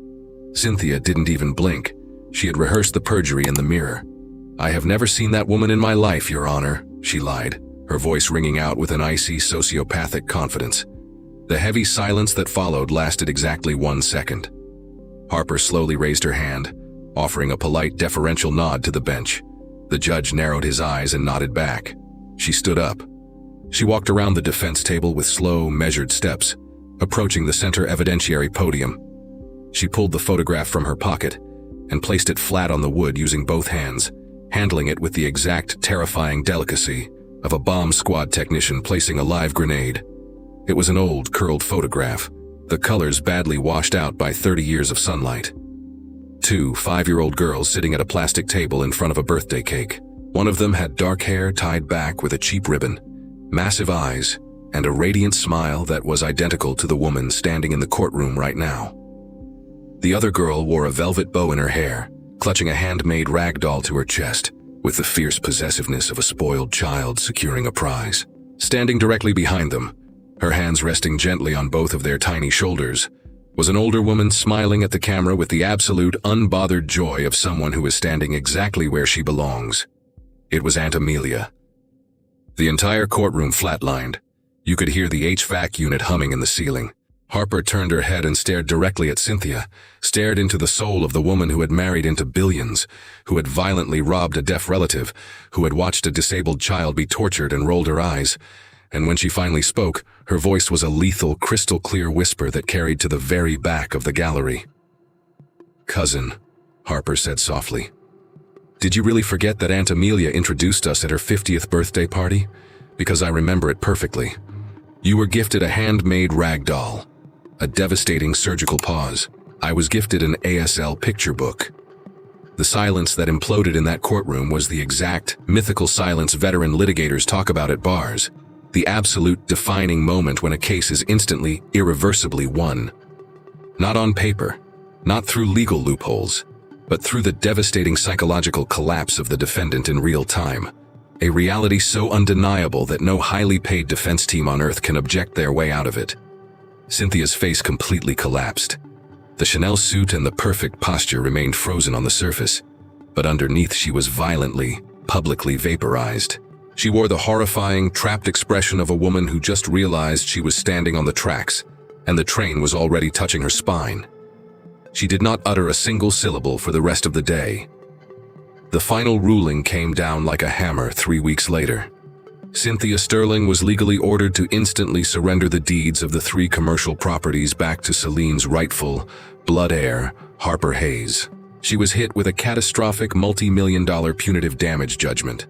Cynthia didn't even blink. She had rehearsed the perjury in the mirror. "I have never seen that woman in my life, Your Honor," she lied, her voice ringing out with an icy, sociopathic confidence. The heavy silence that followed lasted exactly 1 second. Harper slowly raised her hand, offering a polite, deferential nod to the bench. The judge narrowed his eyes and nodded back. She stood up. She walked around the defense table with slow, measured steps, approaching the center evidentiary podium. She pulled the photograph from her pocket and placed it flat on the wood using both hands, handling it with the exact terrifying delicacy of a bomb squad technician placing a live grenade. It was an old, curled photograph, the colors badly washed out by 30 years of sunlight. Two 5-year-old girls sitting at a plastic table in front of a birthday cake. One of them had dark hair tied back with a cheap ribbon, massive eyes, and a radiant smile that was identical to the woman standing in the courtroom right now. The other girl wore a velvet bow in her hair, clutching a handmade rag doll to her chest, with the fierce possessiveness of a spoiled child securing a prize. Standing directly behind them, her hands resting gently on both of their tiny shoulders, was an older woman smiling at the camera with the absolute unbothered joy of someone who is standing exactly where she belongs. It was Aunt Amelia. The entire courtroom flatlined. You could hear the HVAC unit humming in the ceiling. Harper turned her head and stared directly at Cynthia, stared into the soul of the woman who had married into billions, who had violently robbed a deaf relative, who had watched a disabled child be tortured and rolled her eyes. And when she finally spoke, her voice was a lethal, crystal-clear whisper that carried to the very back of the gallery. "Cousin," Harper said softly. "Did you really forget that Aunt Amelia introduced us at her 50th birthday party? Because I remember it perfectly. You were gifted a handmade rag doll. A devastating surgical pause. I was gifted an ASL picture book." The silence that imploded in that courtroom was the exact, mythical silence veteran litigators talk about at bars. The absolute defining moment when a case is instantly, irreversibly won. Not on paper, not through legal loopholes, but through the devastating psychological collapse of the defendant in real time. A reality so undeniable that no highly paid defense team on earth can object their way out of it. Cynthia's face completely collapsed. The Chanel suit and the perfect posture remained frozen on the surface, but underneath she was violently, publicly vaporized. She wore the horrifying, trapped expression of a woman who just realized she was standing on the tracks, and the train was already touching her spine. She did not utter a single syllable for the rest of the day. The final ruling came down like a hammer 3 weeks later. Cynthia Sterling was legally ordered to instantly surrender the deeds of the 3 commercial properties back to Celine's rightful blood heir, Harper Hayes. She was hit with a catastrophic multi-million-dollar punitive damage judgment,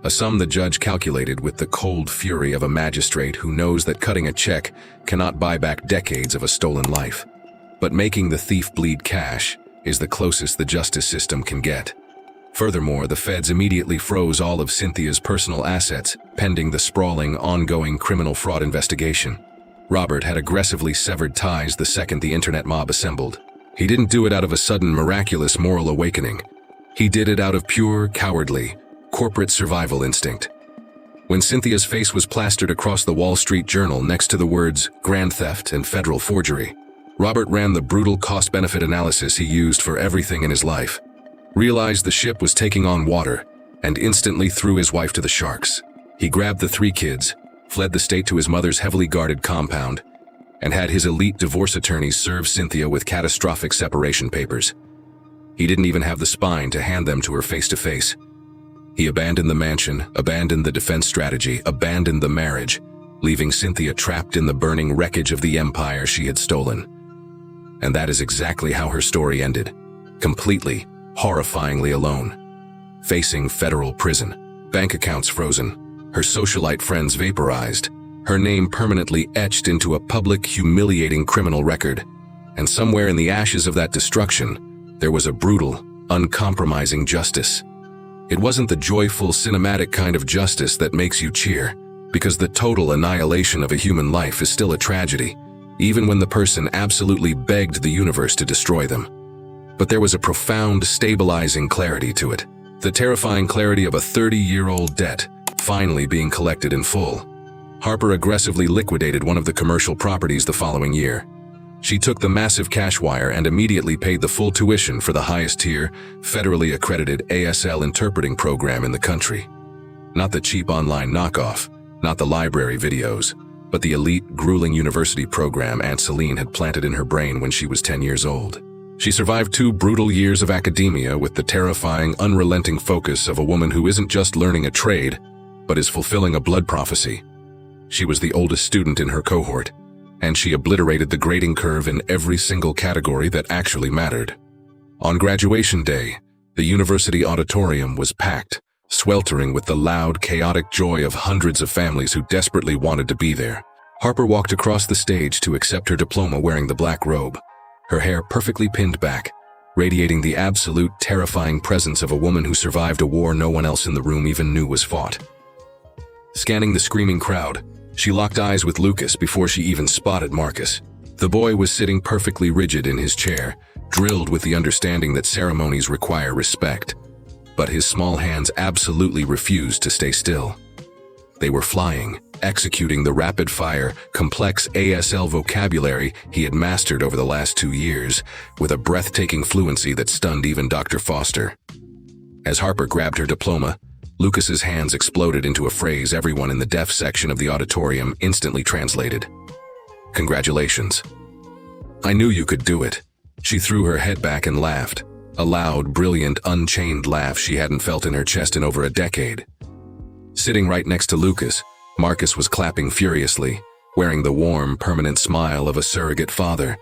a sum the judge calculated with the cold fury of a magistrate who knows that cutting a check cannot buy back decades of a stolen life. But making the thief bleed cash is the closest the justice system can get. Furthermore, the feds immediately froze all of Cynthia's personal assets, pending the sprawling, ongoing criminal fraud investigation. Robert had aggressively severed ties the second the internet mob assembled. He didn't do it out of a sudden, miraculous moral awakening. He did it out of pure, cowardly, corporate survival instinct. When Cynthia's face was plastered across the Wall Street Journal next to the words grand theft and federal forgery, Robert ran the brutal cost-benefit analysis he used for everything in his life, realized the ship was taking on water, and instantly threw his wife to the sharks. He grabbed the 3 kids, fled the state to his mother's heavily guarded compound, and had his elite divorce attorneys serve Cynthia with catastrophic separation papers. He didn't even have the spine to hand them to her face-to-face. He abandoned the mansion, abandoned the defense strategy, abandoned the marriage, leaving Cynthia trapped in the burning wreckage of the empire she had stolen. And that is exactly how her story ended. Completely, horrifyingly alone. Facing federal prison, bank accounts frozen, her socialite friends vaporized, her name permanently etched into a public, humiliating criminal record. And somewhere in the ashes of that destruction, there was a brutal, uncompromising justice. It wasn't the joyful, cinematic kind of justice that makes you cheer, because the total annihilation of a human life is still a tragedy, even when the person absolutely begged the universe to destroy them. But there was a profound, stabilizing clarity to it. The terrifying clarity of a 30-year-old debt finally being collected in full. Harper aggressively liquidated one of the commercial properties the following year. She took the massive cash wire and immediately paid the full tuition for the highest-tier, federally accredited ASL interpreting program in the country. Not the cheap online knockoff, not the library videos, but the elite, grueling university program Aunt Celine had planted in her brain when she was 10 years old. She survived 2 brutal years of academia with the terrifying, unrelenting focus of a woman who isn't just learning a trade, but is fulfilling a blood prophecy. She was the oldest student in her cohort, and she obliterated the grading curve in every single category that actually mattered. On graduation day, the university auditorium was packed, sweltering with the loud, chaotic joy of hundreds of families who desperately wanted to be there. Harper walked across the stage to accept her diploma wearing the black robe, her hair perfectly pinned back, radiating the absolute terrifying presence of a woman who survived a war no one else in the room even knew was fought. Scanning the screaming crowd, she locked eyes with Lucas before she even spotted Marcus. The boy was sitting perfectly rigid in his chair, drilled with the understanding that ceremonies require respect. But his small hands absolutely refused to stay still. They were flying, executing the rapid-fire, complex ASL vocabulary he had mastered over the last 2 years, with a breathtaking fluency that stunned even Dr. Foster. As Harper grabbed her diploma, Lucas's hands exploded into a phrase everyone in the deaf section of the auditorium instantly translated. "Congratulations. I knew you could do it." She threw her head back and laughed, a loud, brilliant, unchained laugh she hadn't felt in her chest in over a decade. Sitting right next to Lucas, Marcus was clapping furiously, wearing the warm, permanent smile of a surrogate father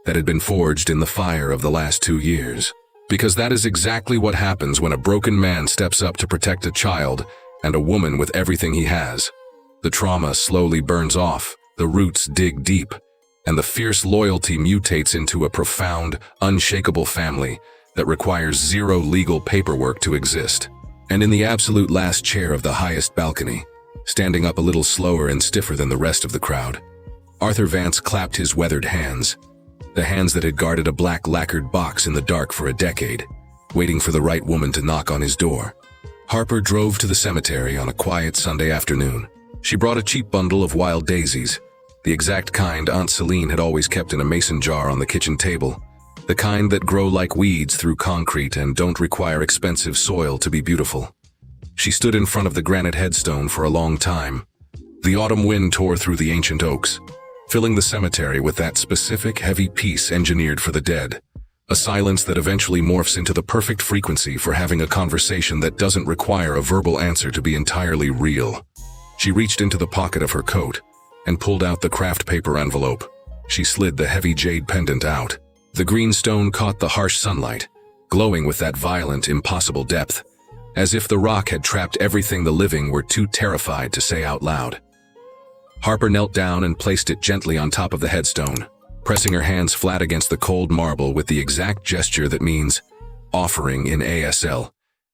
that had been forged in the fire of the last 2 years. Because that is exactly what happens when a broken man steps up to protect a child and a woman with everything he has. The trauma slowly burns off, the roots dig deep, and the fierce loyalty mutates into a profound, unshakable family that requires zero legal paperwork to exist. And in the absolute last chair of the highest balcony, standing up a little slower and stiffer than the rest of the crowd, Arthur Vance clapped his weathered hands, the hands that had guarded a black lacquered box in the dark for a decade, waiting for the right woman to knock on his door. Harper drove to the cemetery on a quiet Sunday afternoon. She brought a cheap bundle of wild daisies, the exact kind Aunt Celine had always kept in a mason jar on the kitchen table, the kind that grow like weeds through concrete and don't require expensive soil to be beautiful. She stood in front of the granite headstone for a long time. The autumn wind tore through the ancient oaks, filling the cemetery with that specific heavy peace engineered for the dead, a silence that eventually morphs into the perfect frequency for having a conversation that doesn't require a verbal answer to be entirely real. She reached into the pocket of her coat and pulled out the craft paper envelope. She slid the heavy jade pendant out. The green stone caught the harsh sunlight, glowing with that violent, impossible depth, as if the rock had trapped everything the living were too terrified to say out loud. Harper knelt down and placed it gently on top of the headstone, pressing her hands flat against the cold marble with the exact gesture that means offering in ASL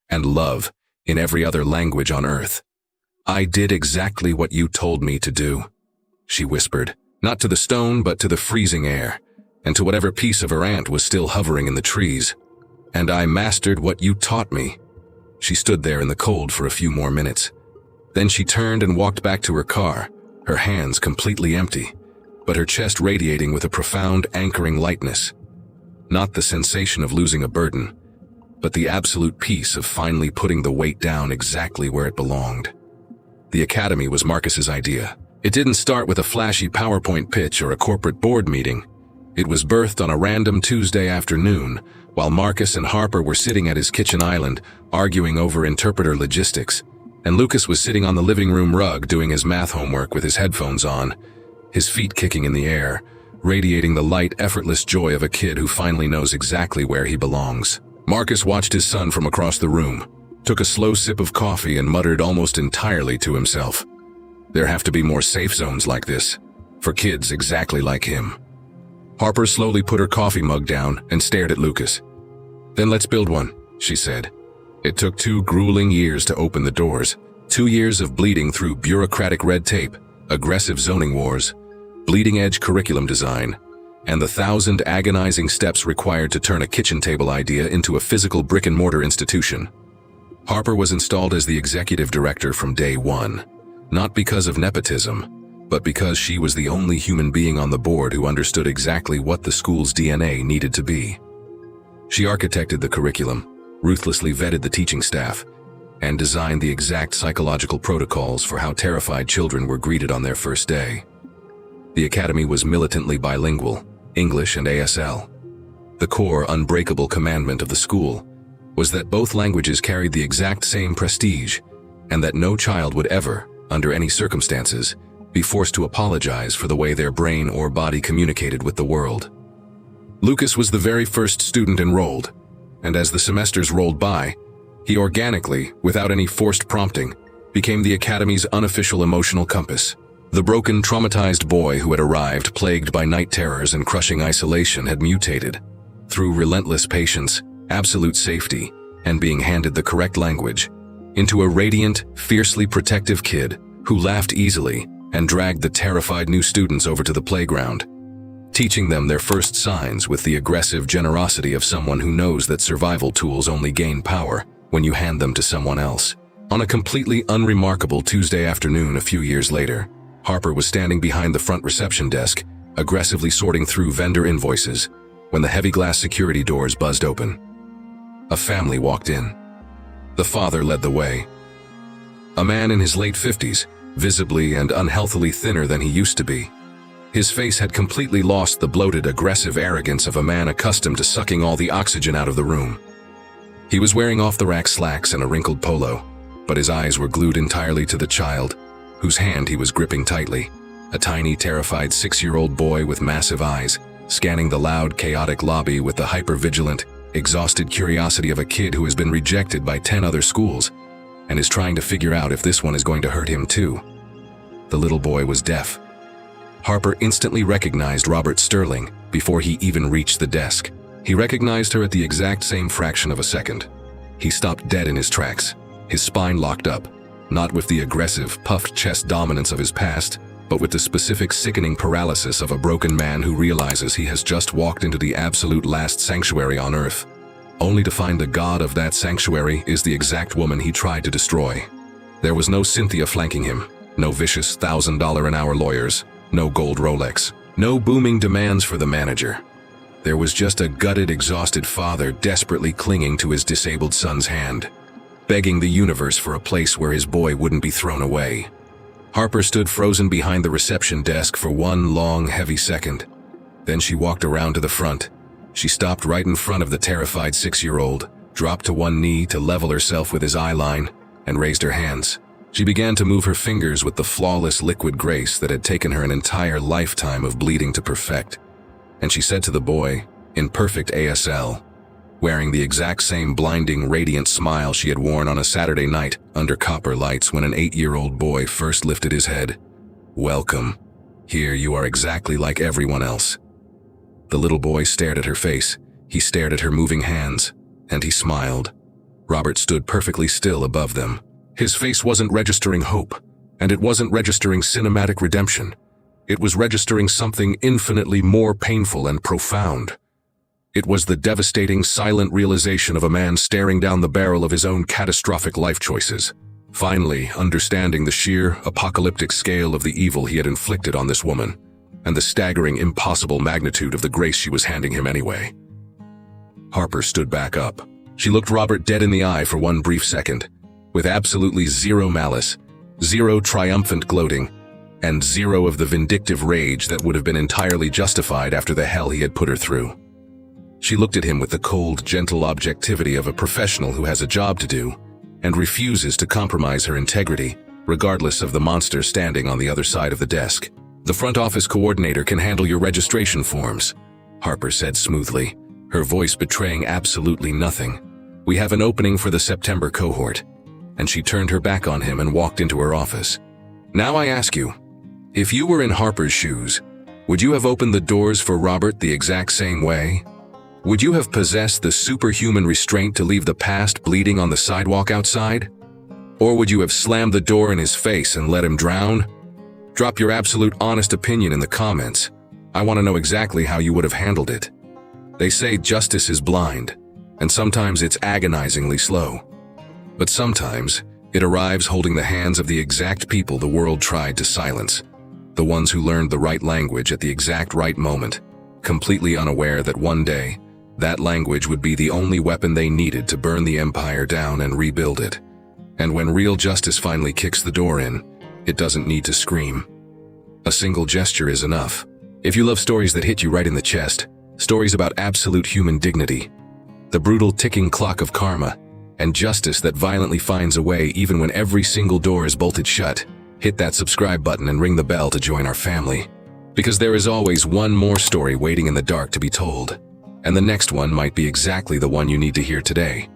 and love in every other language on earth. "I did exactly what you told me to do," she whispered, not to the stone but to the freezing air, and to whatever piece of her aunt was still hovering in the trees. "And I mastered what you taught me." She stood there in the cold for a few more minutes. Then she turned and walked back to her car, her hands completely empty, but her chest radiating with a profound, anchoring lightness. Not the sensation of losing a burden, but the absolute peace of finally putting the weight down exactly where it belonged. The academy was Marcus's idea. It didn't start with a flashy PowerPoint pitch or a corporate board meeting. It was birthed on a random Tuesday afternoon, while Marcus and Harper were sitting at his kitchen island, arguing over interpreter logistics, and Lucas was sitting on the living room rug doing his math homework with his headphones on, his feet kicking in the air, radiating the light, effortless joy of a kid who finally knows exactly where he belongs. Marcus watched his son from across the room, took a slow sip of coffee and muttered almost entirely to himself, "There have to be more safe zones like this, for kids exactly like him." Harper slowly put her coffee mug down and stared at Lucas. "Then let's build one," she said. It took 2 grueling years to open the doors, 2 years of bleeding through bureaucratic red tape, aggressive zoning wars, bleeding-edge curriculum design, and the 1,000 agonizing steps required to turn a kitchen table idea into a physical brick-and-mortar institution. Harper was installed as the executive director from day one, not because of nepotism, but because she was the only human being on the board who understood exactly what the school's DNA needed to be. She architected the curriculum, ruthlessly vetted the teaching staff, and designed the exact psychological protocols for how terrified children were greeted on their first day. The academy was militantly bilingual, English and ASL. The core, unbreakable commandment of the school was that both languages carried the exact same prestige, and that no child would ever, under any circumstances, be forced to apologize for the way their brain or body communicated with the world. Lucas was the very first student enrolled, and as the semesters rolled by, he organically, without any forced prompting, became the Academy's unofficial emotional compass. The broken, traumatized boy who had arrived plagued by night terrors and crushing isolation had mutated, through relentless patience, absolute safety, and being handed the correct language, into a radiant, fiercely protective kid who laughed easily and dragged the terrified new students over to the playground, teaching them their first signs with the aggressive generosity of someone who knows that survival tools only gain power when you hand them to someone else. On a completely unremarkable Tuesday afternoon a few years later, Harper was standing behind the front reception desk, aggressively sorting through vendor invoices, when the heavy glass security doors buzzed open. A family walked in. The father led the way. A man in his late 50s, visibly and unhealthily thinner than he used to be. His face had completely lost the bloated, aggressive arrogance of a man accustomed to sucking all the oxygen out of the room. He was wearing off-the-rack slacks and a wrinkled polo, but his eyes were glued entirely to the child, whose hand he was gripping tightly, a tiny, terrified 6-year-old boy with massive eyes, scanning the loud, chaotic lobby with the hyper-vigilant, exhausted curiosity of a kid who has been rejected by 10 other schools and is trying to figure out if this one is going to hurt him too. The little boy was deaf. Harper instantly recognized Robert Sterling before he even reached the desk. He recognized her at the exact same fraction of a second. He stopped dead in his tracks, his spine locked up, not with the aggressive, puffed chest dominance of his past, but with the specific sickening paralysis of a broken man who realizes he has just walked into the absolute last sanctuary on Earth, only to find the god of that sanctuary is the exact woman he tried to destroy. There was no Cynthia flanking him, no vicious $1,000-an-hour lawyers, no gold Rolex, no booming demands for the manager. There was just a gutted, exhausted father desperately clinging to his disabled son's hand, begging the universe for a place where his boy wouldn't be thrown away. Harper stood frozen behind the reception desk for one long, heavy second. Then she walked around to the front. She stopped right in front of the terrified 6-year-old, dropped to one knee to level herself with his eye line, and raised her hands. She began to move her fingers with the flawless liquid grace that had taken her an entire lifetime of bleeding to perfect. And she said to the boy, in perfect ASL, wearing the exact same blinding, radiant smile she had worn on a Saturday night under copper lights when an 8-year-old boy first lifted his head, "Welcome. Here you are exactly like everyone else." The little boy stared at her face, he stared at her moving hands, and he smiled. Robert stood perfectly still above them. His face wasn't registering hope, and it wasn't registering cinematic redemption. It was registering something infinitely more painful and profound. It was the devastating, silent realization of a man staring down the barrel of his own catastrophic life choices, finally understanding the sheer, apocalyptic scale of the evil he had inflicted on this woman, and the staggering, impossible magnitude of the grace she was handing him anyway. Harper stood back up. She looked Robert dead in the eye for one brief second, with absolutely zero malice, zero triumphant gloating, and zero of the vindictive rage that would have been entirely justified after the hell he had put her through. She looked at him with the cold, gentle objectivity of a professional who has a job to do and refuses to compromise her integrity, regardless of the monster standing on the other side of the desk. "The front office coordinator can handle your registration forms," Harper said smoothly, her voice betraying absolutely nothing. "We have an opening for the September cohort." And she turned her back on him and walked into her office. "Now I ask you, if you were in Harper's shoes, would you have opened the doors for Robert the exact same way? Would you have possessed the superhuman restraint to leave the past bleeding on the sidewalk outside? Or would you have slammed the door in his face and let him drown? Drop your absolute honest opinion in the comments. I want to know exactly how you would have handled it. They say justice is blind, and sometimes it's agonizingly slow. But sometimes it arrives holding the hands of the exact people the world tried to silence, the ones who learned the right language at the exact right moment, completely unaware that one day, that language would be the only weapon they needed to burn the empire down and rebuild it. And when real justice finally kicks the door in, it doesn't need to scream. A single gesture is enough. If you love stories that hit you right in the chest, stories about absolute human dignity, the brutal ticking clock of karma, and justice that violently finds a way even when every single door is bolted shut, hit that subscribe button and ring the bell to join our family. Because there is always one more story waiting in the dark to be told. And the next one might be exactly the one you need to hear today.